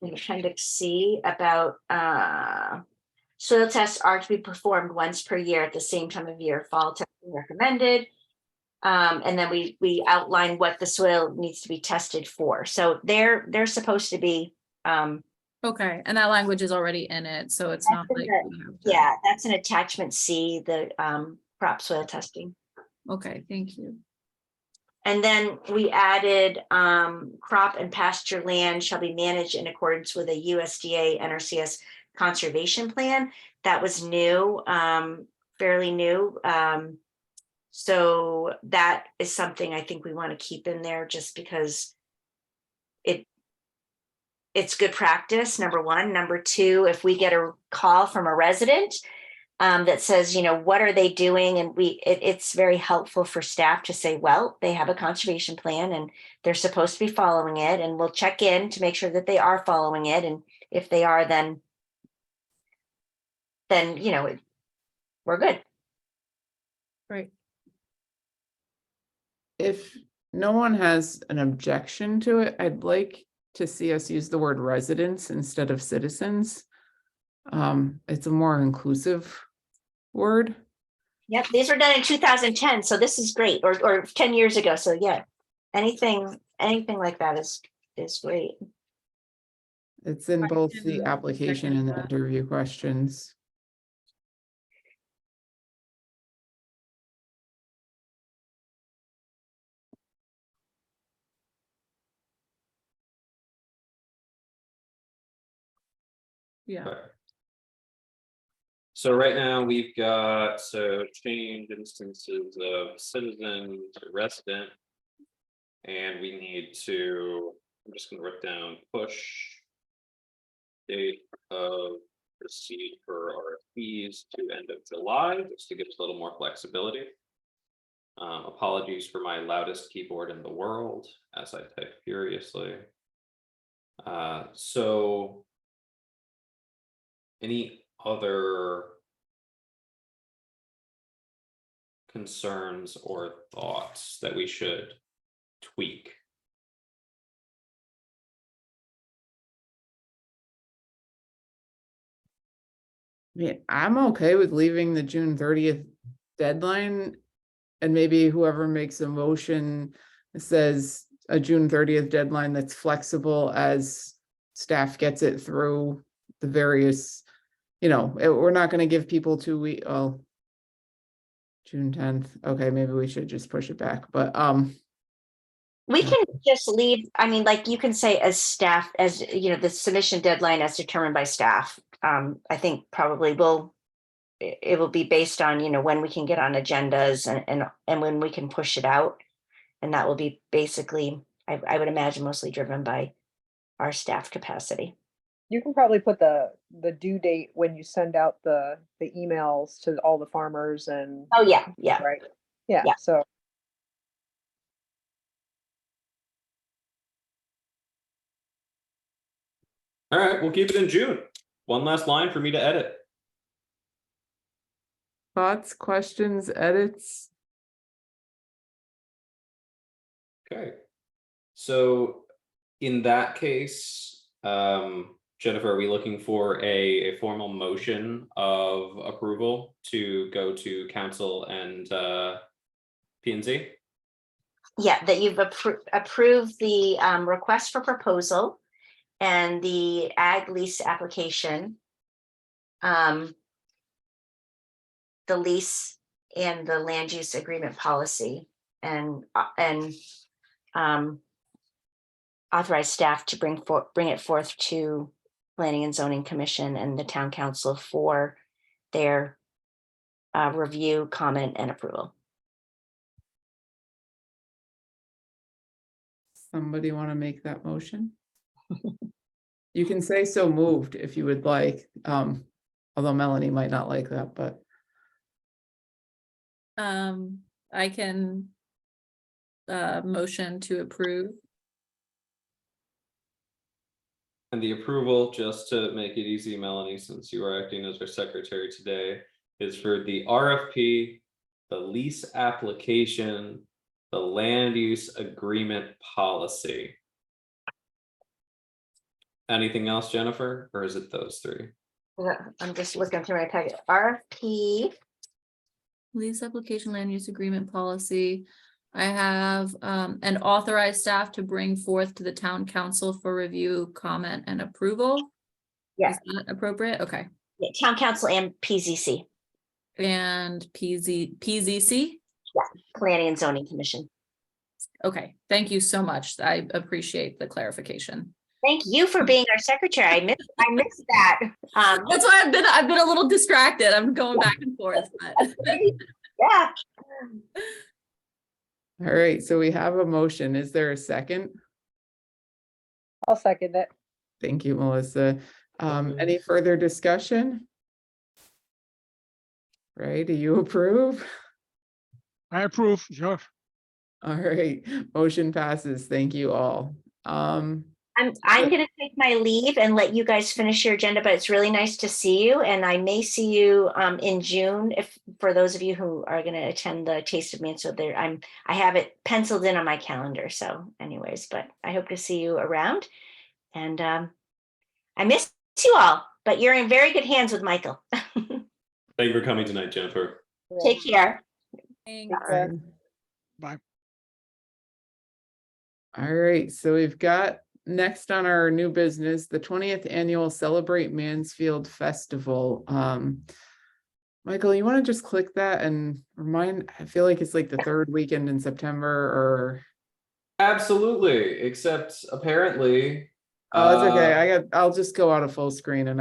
appendix C about, soil tests are to be performed once per year at the same time of year, fall testing recommended. And then we outline what the soil needs to be tested for. So they're supposed to be, Okay, and that language is already in it, so it's not like. yeah, that's an attachment C, the crop soil testing. Okay, thank you. And then we added crop and pasture land shall be managed in accordance with a USDA NRCS conservation plan. That was new, fairly new. So that is something I think we want to keep in there, just because it's good practice, number one. Number two, if we get a call from a resident that says, what are they doing? And it's very helpful for staff to say, well, they have a conservation plan and they're supposed to be following it. And we'll check in to make sure that they are following it. And if they are, then we're good. Great. If no one has an objection to it, I'd like to see us use the word residents instead of citizens. It's a more inclusive word. Yep, these were done in 2010, so this is great, or 10 years ago, so yeah. Anything like that is great. It's in I both can the application second and the that. interview questions. Yeah, Okay. So right now we've got, so change instances of citizen to resident. And we need to, I'm just gonna write down push. Date of receipt for RFPs to end of July, just to give us a little more flexibility. Apologies for my loudest keyboard in the world as I type furiously. So. Any other concerns or thoughts that we should tweak? I mean, I'm okay with leaving the June 30th deadline. And maybe whoever makes a motion says a June 30th deadline that's flexible as staff gets it through the various, we're not gonna give people 2 weeks, oh. June 10th, okay, maybe we should just push it back, but, We can just leave, I mean, like you can say as staff, as the submission deadline as determined by staff. I think probably it will be based on, when we can get on agendas and when we can push it out. And that will be basically, I would imagine, mostly driven by our staff capacity. You can probably put the due date when you send out the emails to all the farmers and, Oh, yeah. right? Yeah, Yeah. so All right, we'll keep it in June. One last line for me to edit. thoughts, questions, edits? Okay. So in that case, Jennifer, are we looking for a formal motion of approval to go to council and P&Z? Yeah, that you've approved the request for proposal and the ag lease application. The lease and the land use agreement policy and authorize staff to bring it forth to Planning and Zoning Commission and the Town Council for their review, comment, and approval. Somebody want to make that motion? You can say so moved if you would like, although Melanie might not like that, but I can motion to approve. And the approval, just to make it easy, Melanie, since you are acting as our secretary today, is for the RFP, the lease application, the land use agreement policy. Anything else, Jennifer, or is it those three? I'm just looking through my packet. RFP. Lease application, land use agreement policy. I have and authorize staff to bring forth to the town council for review, comment, and approval. Yeah. Is that appropriate? Okay. Yeah, Town Council and PZC, And PZC? Planning and Zoning Commission. Okay, thank you so much. I appreciate the clarification. Thank you for being our secretary. I missed that. That's why I've been a little distracted. I'm going back and forth, but Yeah. all right, so we have a motion. Is there a second? I'll second it. Thank you, Melissa. Any further discussion? Right, do you approve? I approve, sure. All right, motion passes. Thank you all. I'm gonna take my leave and let you guys finish your agenda, but it's really nice to see you, and I may see you in June if for those of you who are gonna attend the Taste of Mansfield there. I have it penciled in on my calendar. So anyways, but I hope to see you around. And I miss you all, but you're in very good hands with Michael. Thank you for coming tonight, Jennifer. Take care. Thanks. care. Bye. All right, so we've got next on our new business, the 20th annual Celebrate Mansfield Festival. Michael, you want to just click that and remind, I feel like it's like the third weekend in September or, Absolutely, except apparently. oh, it's okay. I'll just go out of full screen and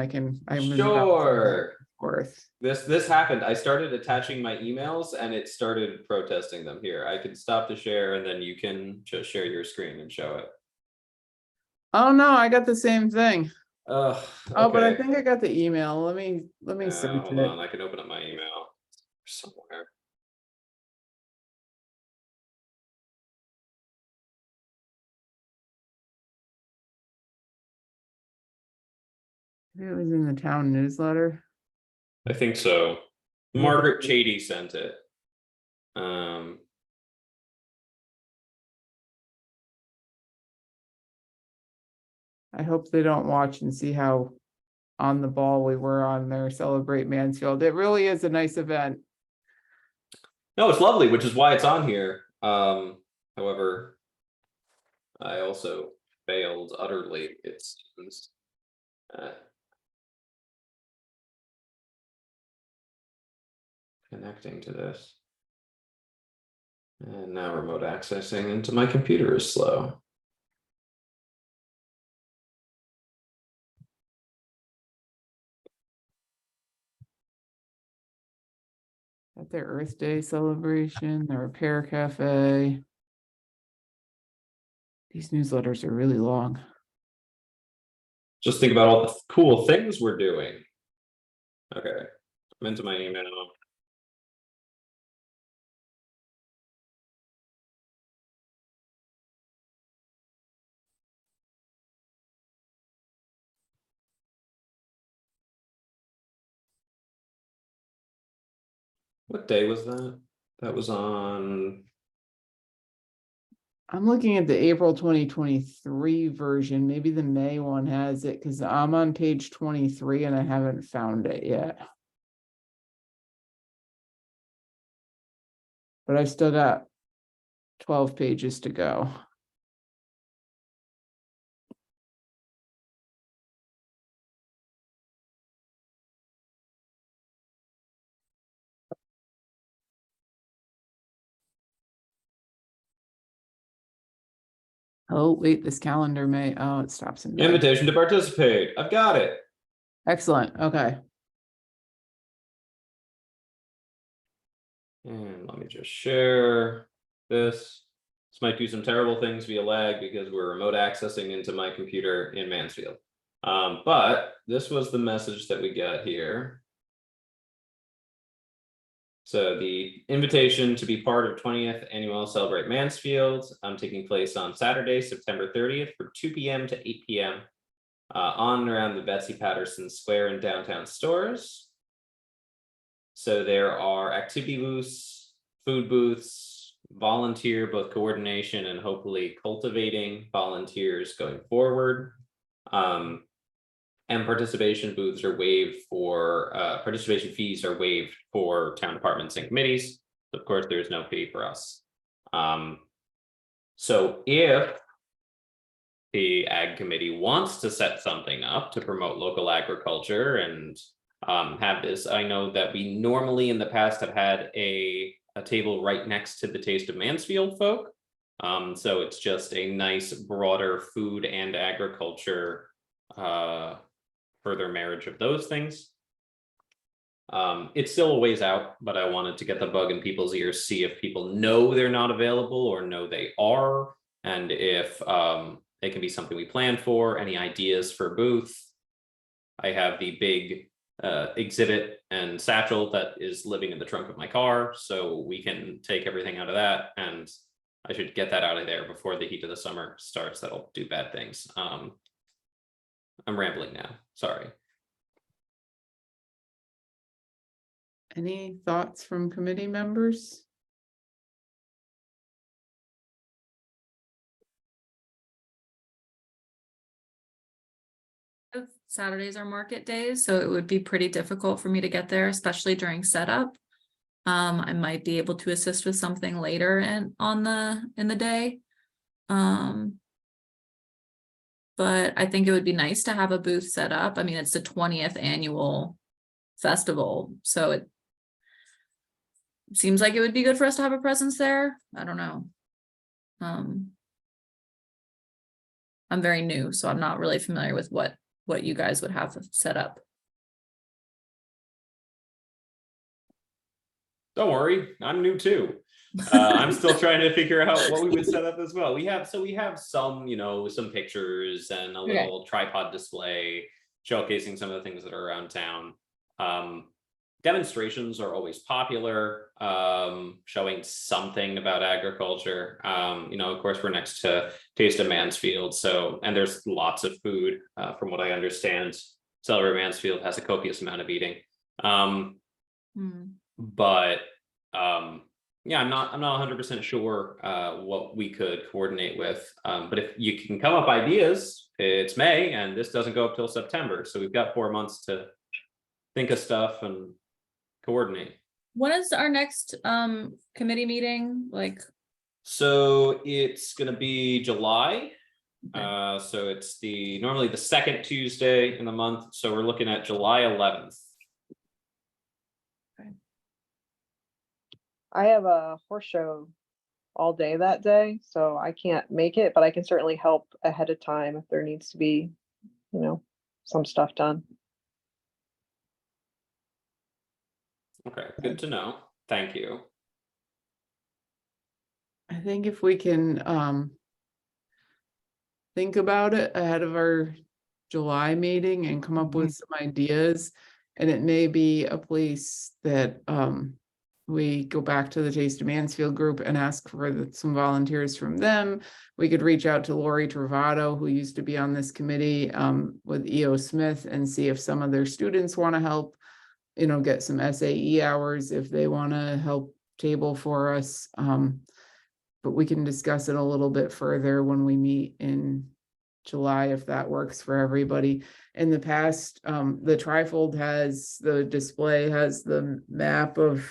Sure. Forth. This happened. I started attaching my emails and it started protesting them here. I can stop the share and then you can just share your screen and show it. Oh, no, I got the same thing. Ugh, Oh, but I okay. think I got the email. Let me search Hold it. on, I can open up my email somewhere. Maybe it was in the town newsletter. I think so. Margaret Chady sent it. I hope they don't watch and see how on the ball we were on their Celebrate Mansfield. It really is a nice event. No, it's lovely, which is why it's on here. However, I also failed utterly, it seems. Connecting to this. And now remote accessing into my computer is slow. At their Earth Day celebration, their Repair Cafe. These newsletters are really long. Just think about all the cool things we're doing. Okay, I'm into my email. What day was that? That was on. I'm looking at the April 2023 version. Maybe the May one has it because I'm on page 23 and I haven't found it yet. But I've still got 12 pages to go. Oh, wait, this calendar may, oh, it stops in May. Invitation to participate. I've got it. Excellent, okay. And let me just share this. This might do some terrible things via lag because we're remote accessing into my computer in Mansfield. But this was the message that we got here. So the invitation to be part of 20th annual Celebrate Mansfield taking place on Saturday, September 30th from 2 p.m. to 8 p.m. On and around the Betsy Patterson Square in downtown Storrs. So there are activity booths, food booths, volunteer, both coordination and hopefully cultivating volunteers going forward. And participation booths are waived for, participation fees are waived for town departments and committees. Of course, there's no fee for us. So if the Ag Committee wants to set something up to promote local agriculture and have this, I know that we normally in the past have had a table right next to the Taste of Mansfield folk. So it's just a nice broader food and agriculture further marriage of those things. It's still a ways out, but I wanted to get the bug in people's ears, see if people know they're not available or know they are, and if it can be something we plan for. Any ideas for booth? I have the big exhibit and satchel that is living in the trunk of my car, so we can take everything out of that, and I should get that out of there before the heat of the summer starts. That'll do bad things. I'm rambling now, sorry. Any thoughts from committee members? Saturdays are market days, so it would be pretty difficult for me to get there, especially during setup. I might be able to assist with something later and in the day. But I think it would be nice to have a booth set up. I mean, it's the 20th annual festival, so it seems like it would be good for us to have a presence there. I don't know. I'm very new, so I'm not really familiar with what you guys would have set up. Don't worry, I'm new too. I'm still trying to figure out what we would set up as well. We have some, some pictures and a Okay. little tripod display showcasing some of the things that are around town. Demonstrations are always popular, showing something about agriculture. Of course, we're next to Taste of Mansfield, and there's lots of food, from what I understand. Celebrate Mansfield has a copious amount of eating. But yeah, I'm not 100% sure what we could coordinate with. But if you can come up ideas, it's May and this doesn't go up till September, so we've got 4 months to think of stuff and coordinate. When is our next committee meeting? Like, So it's gonna be July. okay. So it's normally the second Tuesday in the month, so we're looking at July 11th. I have a horse show all day that day, so I can't make it, but I can certainly help ahead of time if there needs to be, some stuff done. Okay, good to know. Thank you. I think if we can think about it ahead of our July meeting and come up with some ideas, and it may be a place that we go back to the Taste of Mansfield group and ask for some volunteers from them. We could reach out to Lori Travato, who used to be on this committee with EO Smith, and see if some of their students want to help, get some SAE hours if they want to help table for us. But we can discuss it a little bit further when we meet in July, if that works for everybody. In the past, the trifold the display has the map of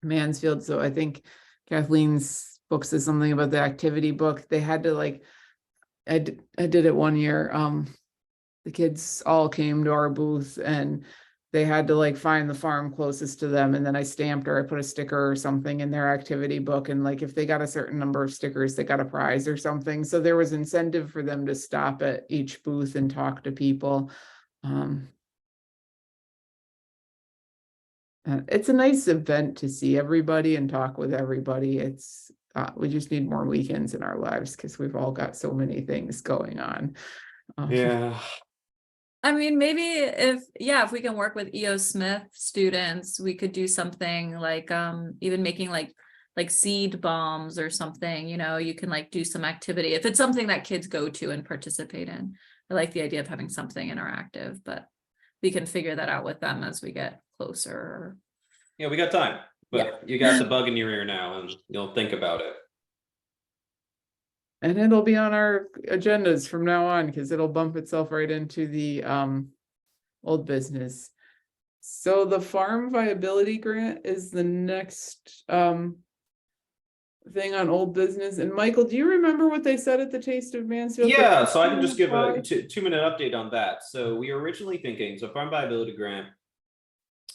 Mansfield. So I think Kathleen's book says something about the activity book. They had to I did it one year. The kids all came to our booth and they had to find the farm closest to them, and then I stamped or I put a sticker or something in their activity book, and if they got a certain number of stickers, they got a prize or something. So there was incentive for them to stop at each booth and talk to people. It's a nice event to see everybody and talk with everybody. It's we just need more weekends in our lives because we've all got so many things going on. Yeah. I mean, maybe if we can work with EO Smith students, we could do something like even making like seed bombs or something, you can do some activity. If it's something that kids go to and participate in. I like the idea of having something interactive, but we can figure that out with them as we get closer. Yeah, we got time, but you got the bug in your ear now and you'll think about it. And it'll be on our agendas from now on because it'll bump itself right into the old business. So the farm viability grant is the next thing on old business. And Michael, do you remember what they said at the Taste of Mansfield? Yeah, so I can just give a 2-minute update on that. So we were originally thinking, farm viability grant,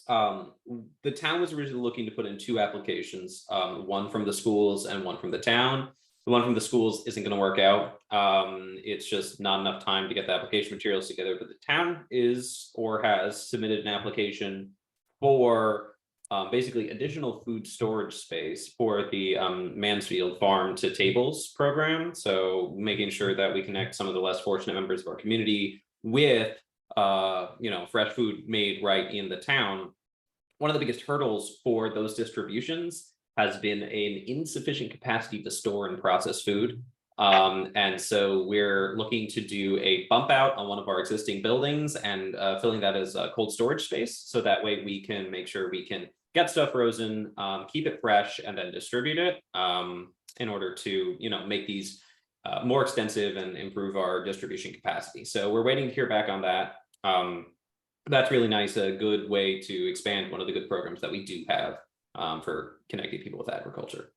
the town was originally looking to put in 2 applications, one from the schools and one from the town. The one from the schools isn't going to work out. It's just not enough time to get the application materials together, but the town is or has submitted an application for basically additional food storage space for the Mansfield Farm to Tables program. So making sure that we connect some of the less fortunate members of our community with fresh food made right in the town. One of the biggest hurdles for those distributions has been an insufficient capacity to store and process food. And so we're looking to do a bump out on one of our existing buildings and filling that as a cold storage space. So that way we can make sure we can get stuff frozen, keep it fresh, and then distribute it in order to, make these more extensive and improve our distribution capacity. So we're waiting to hear back on that. That's really nice, a good way to expand one of the good programs that we do have for connecting people with agriculture.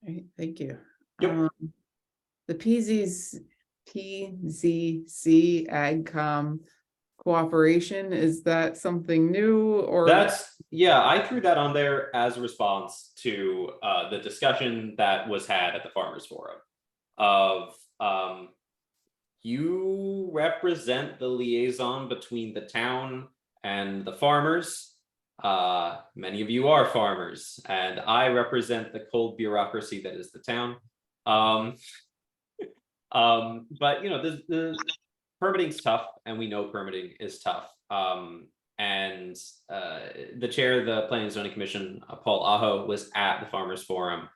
Right, thank you. Yep. The PZC AgCom cooperation, is that something new or? Yeah, I threw that on there as a response to the discussion that was had at the Farmers Forum of you represent the liaison between the town and the farmers. Many of you are farmers, and I represent the cold bureaucracy that is the town. But you know, the permitting's tough, and we know permitting is tough. And the chair of the Planning and Zoning Commission, Paul Aho, was at the Farmers Forum.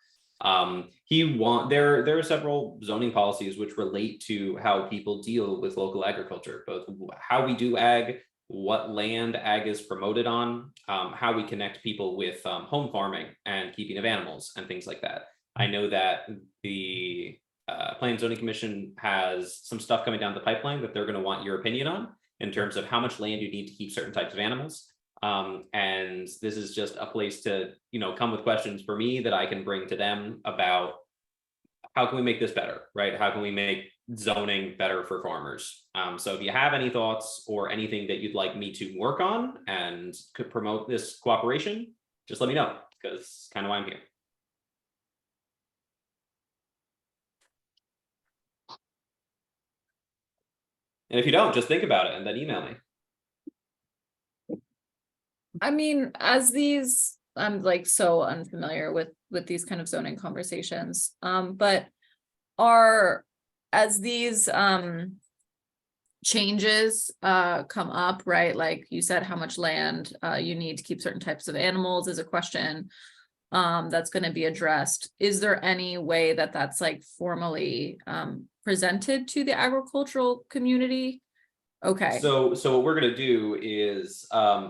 There are several zoning policies which relate to how people deal with local agriculture, both how we do ag, what land ag is promoted on, how we connect people with home farming and keeping of animals and things like that. I know that the Planning and Zoning Commission has some stuff coming down the pipeline that they're going to want your opinion on in terms of how much land you need to keep certain types of animals. And this is just a place to, you know, come with questions for me that I can bring to them about how can we make this better, right? How can we make zoning better for farmers? So if you have any thoughts or anything that you'd like me to work on and could promote this cooperation, just let me know, because kind of why I'm here. And if you don't, just think about it and then email me. I mean, as these, I'm like so unfamiliar with these kind of zoning conversations. But as these changes come up, right? Like you said, how much land you need to keep certain types of animals is a question that's going to be addressed. Is there any way that that's like formally presented to the agricultural community? Okay. So what we're going to do is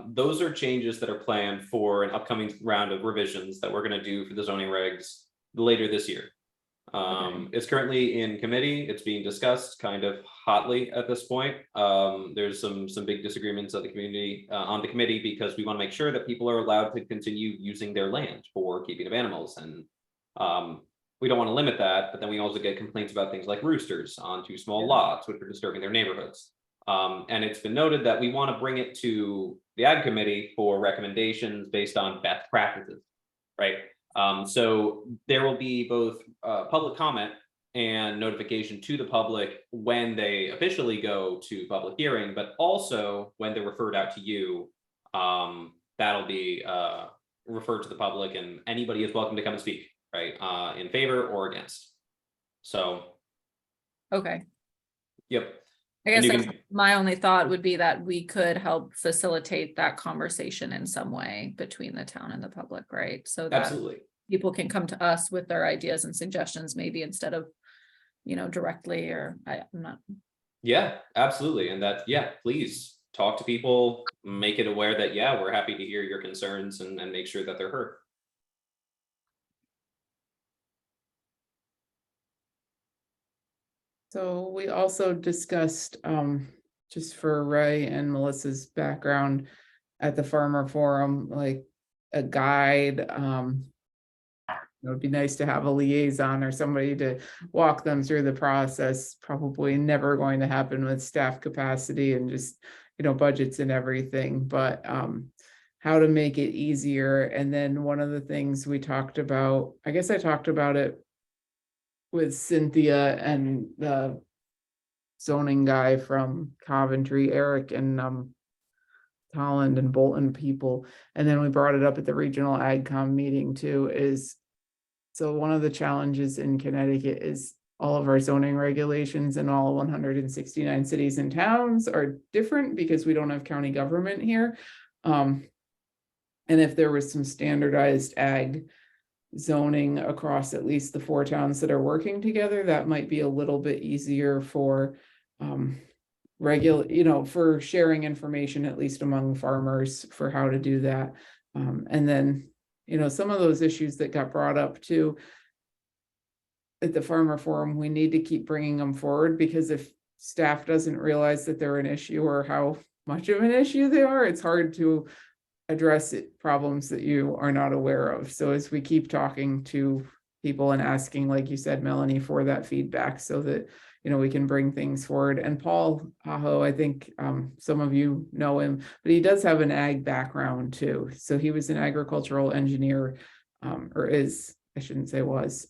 those are changes that are planned for an upcoming round of revisions that we're going to do for the zoning regs later this year. It's currently in committee. It's being discussed kind of hotly at this point. There's some big disagreements of the community on the committee because we want to make sure that people are allowed to continue using their land for keeping of animals, and we don't want to limit that. But then we also get complaints about things like roosters on too small lots, which are disturbing their neighborhoods. And it's been noted that we want to bring it to the Ag Committee for recommendations based on best practices, right? So there will be both public comment and notification to the public when they officially go to public hearing, but also when they're referred out to you, that'll be referred to the public, and anybody is welcome to come and speak, right? In favor or against. So. Okay. Yep. I guess that's my only thought would be that we could help facilitate that conversation in some way between the town and the public, right? So that Absolutely. People can come to us with their ideas and suggestions, maybe instead of, you know, directly, or I'm not. Yeah, absolutely. And that, yeah, please talk to people, make it aware that, yeah, we're happy to hear your concerns and make sure that they're heard. So we also discussed, just for Ray and Melissa's background at the Farmer Forum, like a guide. It would be nice to have a liaison or somebody to walk them through the process. Probably never going to happen with staff capacity and just, you know, budgets and everything, but how to make it easier. And then one of the things we talked about, I guess I talked about it with Cynthia and the zoning guy from Coventry, Eric, and Holland and Bolton people. And then we brought it up at the regional AgCom meeting too, is so one of the challenges in Connecticut is all of our zoning regulations in all 169 cities and towns are different because we don't have county government here. And if there was some standardized ag zoning across at least the 4 towns that are working together, that might be a little bit easier for for sharing information, at least among farmers, for how to do that. And then, you know, some of those issues that got brought up too, at the farmer forum, we need to keep bringing them forward, because if staff doesn't realize that they're an issue or how much of an issue they are, it's hard to address problems that you are not aware of. So as we keep talking to people and asking, like you said, Melanie, for that feedback so that, you know, we can bring things forward. And Paul Aho, I think some of you know him, but he does have an ag background too. So he was an agricultural engineer, or is, I shouldn't say was,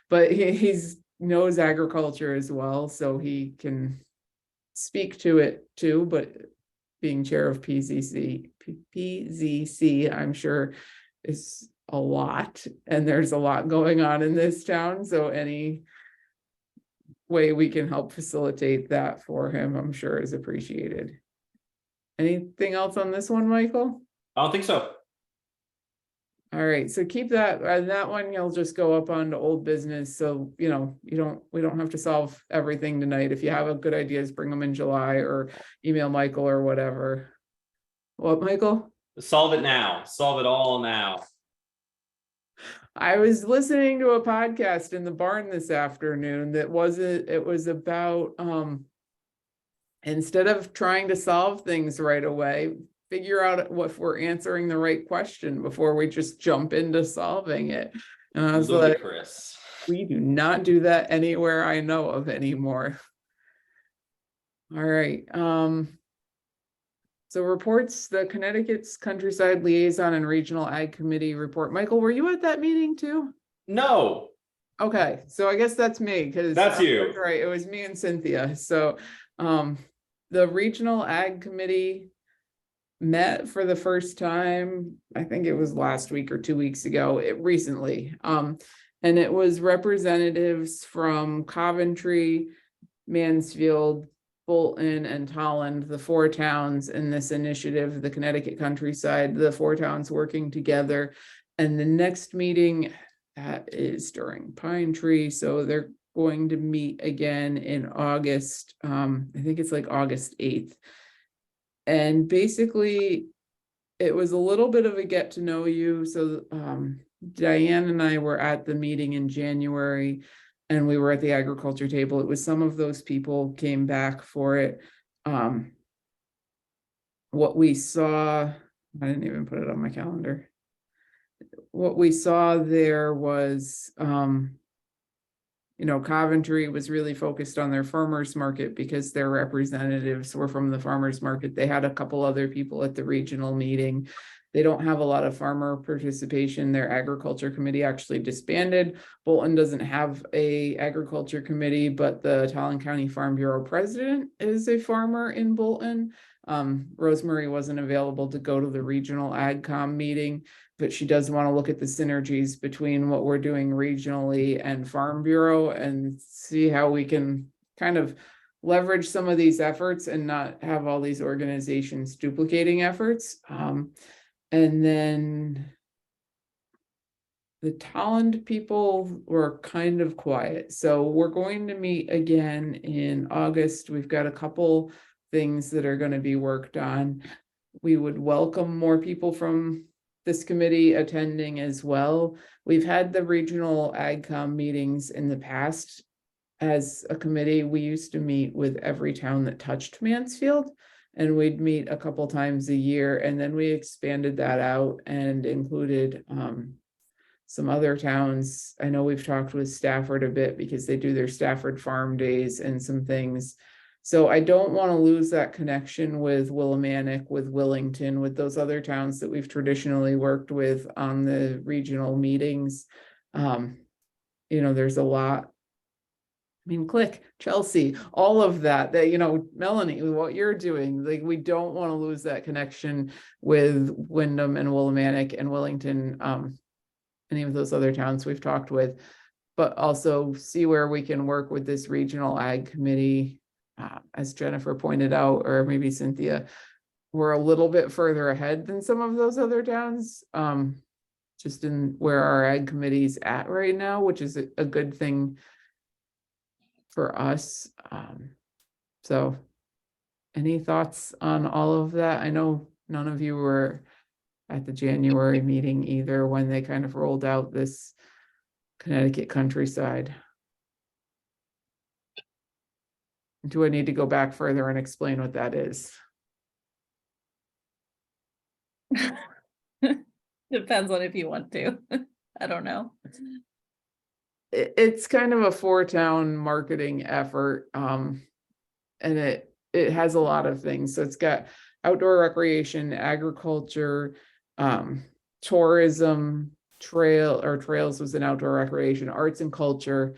but he's knows agriculture as well. So he can speak to it too, but being chair of PZC, I'm sure is a lot, and there's a lot going on in this town. So any way we can help facilitate that for him, I'm sure is appreciated. Anything else on this one, Michael? I don't think so. All right, so keep that, that one, you'll just go up onto old business. So, you know, we don't have to solve everything tonight. If you have a good ideas, bring them in July or email Michael or whatever. What, Michael? Solve it now. Solve it all now. I was listening to a podcast in the barn this afternoon it was about, instead of trying to solve things right away, figure out if we're answering the right question before we just jump into solving it. And I was like, Ludicrous. we do not do that anywhere I know of anymore. All right. So reports, the Connecticut's Countryside Liaison and Regional Ag Committee report. Michael, were you at that meeting too? No. Okay, so I guess that's me, because That's you. right, it was me and Cynthia. So the Regional Ag Committee met for the first time, I think it was last week or 2 weeks ago, recently. And it was representatives from Coventry, Mansfield, Bolton, and Tolland, the 4 towns in this initiative, the Connecticut Countryside, the 4 towns working together. And the next meeting is during Pine Tree, so they're going to meet again in August. I think it's like August 8th. And basically, it was a little bit of a get to know you. So Diane and I were at the meeting in January, and we were at the agriculture table. It was some of those people came back for it. What we saw, I didn't even put it on my calendar. What we saw there was, you know, Coventry was really focused on their farmers market because their representatives were from the farmers market. They had a couple other people at the regional meeting. They don't have a lot of farmer participation. Their agriculture committee actually disbanded. Bolton doesn't have a agriculture committee, but the Tolland County Farm Bureau president is a farmer in Bolton. Rosemary wasn't available to go to the regional AgCom meeting, but she does want to look at the synergies between what we're doing regionally and Farm Bureau and see how we can kind of leverage some of these efforts and not have all these organizations duplicating efforts. And then the Tolland people were kind of quiet. So we're going to meet again in August. We've got a couple things that are going to be worked on. We would welcome more people from this committee attending as well. We've had the regional AgCom meetings in the past. As a committee, we used to meet with every town that touched Mansfield, and we'd meet a couple times a year, and then we expanded that out and included some other towns. I know we've talked with Stafford a bit because they do their Stafford Farm Days and some things. So I don't want to lose that connection with Willimantic, with Willington, with those other towns that we've traditionally worked with on the regional meetings. You know, there's a lot. I mean, Click, Chelsea, all of that, you know, Melanie, what you're doing, like, we don't want to lose that connection with Windham and Willimantic and Willington, any of those other towns we've talked with, but also see where we can work with this regional ag committee. As Jennifer pointed out, or maybe Cynthia, we're a little bit further ahead than some of those other towns, just in where our ag committee's at right now, which is a good thing for us. So any thoughts on all of that? I know none of you were at the January meeting either when they kind of rolled out this Connecticut Countryside. Do I need to go back further and explain what that is? Depends on if you want to. I don't know. It's kind of a four-town marketing effort, and it has a lot of things. So it's got outdoor recreation, agriculture, tourism, trails was an outdoor recreation, arts and culture.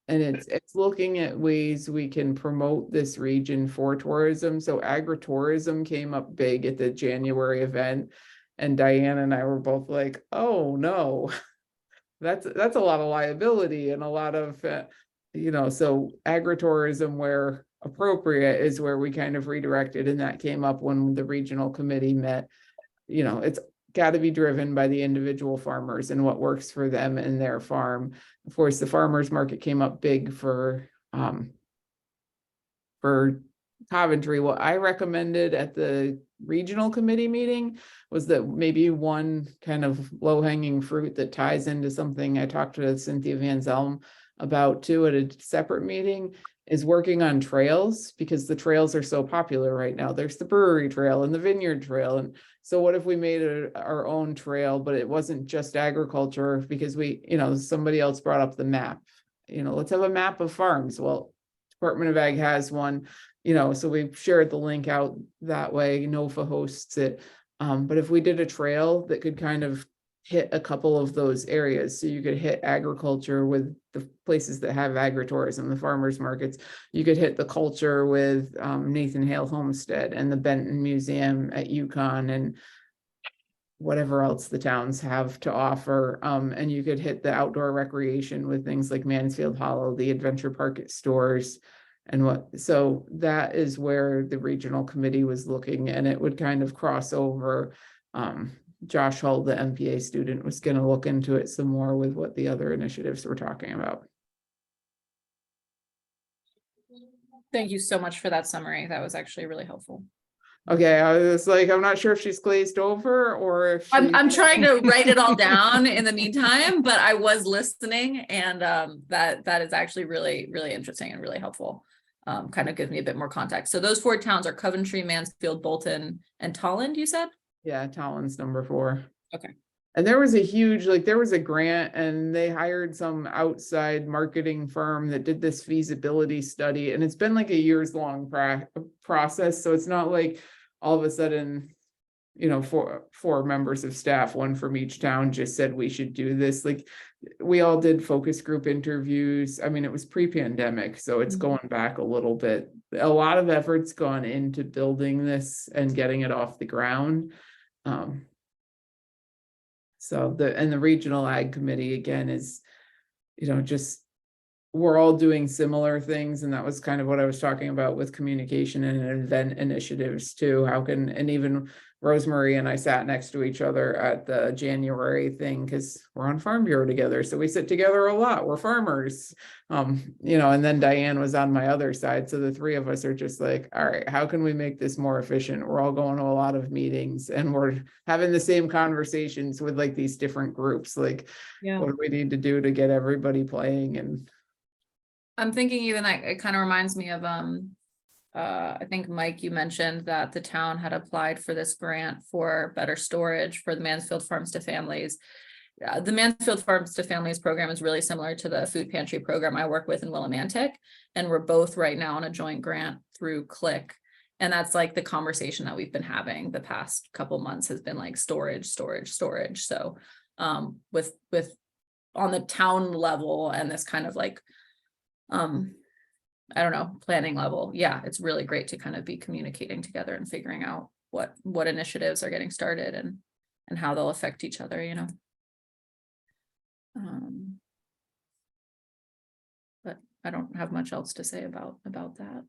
And it's looking at ways we can promote this region for tourism. So agritourism came up big at the January event. And Diane and I were both like, oh no, that's a lot of liability and a lot of, so agritourism where appropriate is where we kind of redirected, and that came up when the regional committee met. It's got to be driven by the individual farmers and what works for them and their farm. Of course, the farmers market came up big for Coventry. What I recommended at the regional committee meeting was that maybe one kind of low-hanging fruit that ties into something I talked to Cynthia Van Zelm about too at a separate meeting is working on trails, because the trails are so popular right now. There's the Brewery Trail and the Vineyard Trail. And so what if we made our own trail, but it wasn't just agriculture, because somebody else brought up the map, let's have a map of farms. Well, Department of Ag has one, so we shared the link out that way. NOFA hosts it. But if we did a trail that could kind of hit a couple of those areas, so you could hit agriculture with the places that have agritourism, the farmers markets, you could hit the culture with Nathan Hale Homestead and the Benton Museum at Yukon and whatever else the towns have to offer, and you could hit the outdoor recreation with things like Mansfield Hollow, the Adventure Park at Stores, so that is where the regional committee was looking, and it would kind of cross over. Josh Hull, the MPA student, was going to look into it some more with what the other initiatives we're talking about. Thank you so much for that summary. That was actually really helpful. Okay, I was like, I'm not sure if she's glazed over or if I'm trying to write it all down in the meantime, but I was listening, and that is actually really, really interesting and really helpful. Kind of gives me a bit more context. So those four towns are Coventry, Mansfield, Bolton, and Tolland, you said? Yeah, Talon's number 4. Okay. And there was a huge, there was a grant, and they hired some outside marketing firm that did this feasibility study, and it's been like a years long process. So it's not like all of a sudden, four members of staff, one from each town, just said we should do this. Like, we all did focus group interviews. I mean, it was pre-pandemic, so it's going back a little bit. A lot of effort's gone into building this and getting it off the ground. So the regional ag committee again is, just we're all doing similar things, and that was kind of what I was talking about with communication and event initiatives too. And even Rosemary and I sat next to each other at the January thing because we're on Farm Bureau together, so we sit together a lot. We're farmers, and then Diane was on my other side, so the three of us are just like, all right, how can we make this more efficient? We're all going to a lot of meetings, and we're having the same conversations with like these different groups. Like, what do we need to do to get everybody playing? And I'm thinking even that it kind of reminds me of I think, Mike, you mentioned that the town had applied for this grant for better storage for the Mansfield Farms to Families. The Mansfield Farms to Families program is really similar to the food pantry program I work with in Willimantic, and we're both right now on a joint grant through CLIC. And that's like the conversation that we've been having the past couple months has been like storage. So with on the town level and this kind of like I don't know, planning level. Yeah, it's really great to kind of be communicating together and figuring out what initiatives are getting started and how they'll affect each other, But I don't have much else to say about that.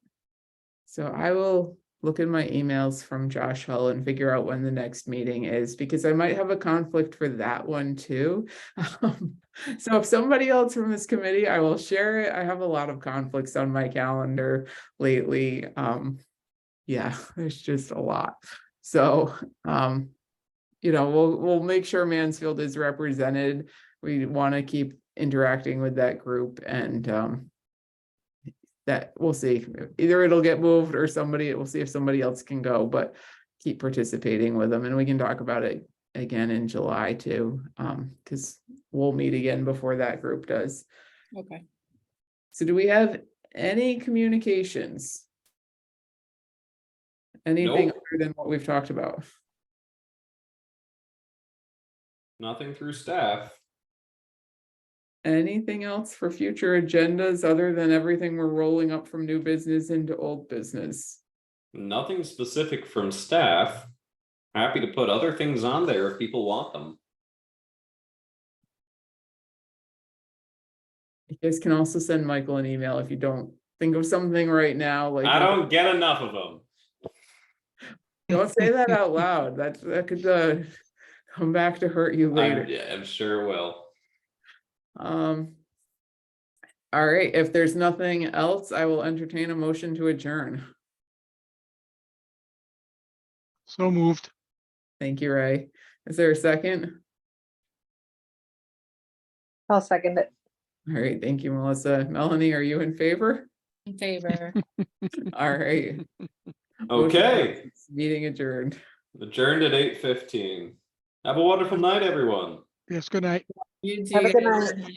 so I will look in my emails from Josh Hull and figure out when the next meeting is, because I might have a conflict for that one too. So if somebody else from this committee, I will share it. I have a lot of conflicts on my calendar lately. Yeah, there's just a lot. So, we'll make sure Mansfield is represented. We want to keep interacting with that group, and that we'll see. Either it'll get moved or we'll see if somebody else can go, but keep participating with them, and we can talk about it again in July too, because we'll meet again before that group does. Okay. So do we have any communications? Anything Nope. other than what we've talked about? Nothing through staff. Anything else for future agendas other than everything we're rolling up from new business into old business? Nothing specific from staff. Happy to put other things on there if people want them. You guys can also send Michael an email if you don't think of something right now, like. I don't get enough of them. Don't say that out loud. That could come back to hurt you later. I'm sure it will. All right, if there's nothing else, I will entertain a motion to adjourn. So moved. Thank you, Ray. Is there a second? I'll second it. All right, thank you, Melissa. Melanie, are you in favor? In favor. All right. Okay, Meeting adjourned. adjourned at 8:15. Have a wonderful night, everyone. Yes, good night. You too. Have a good guys. night.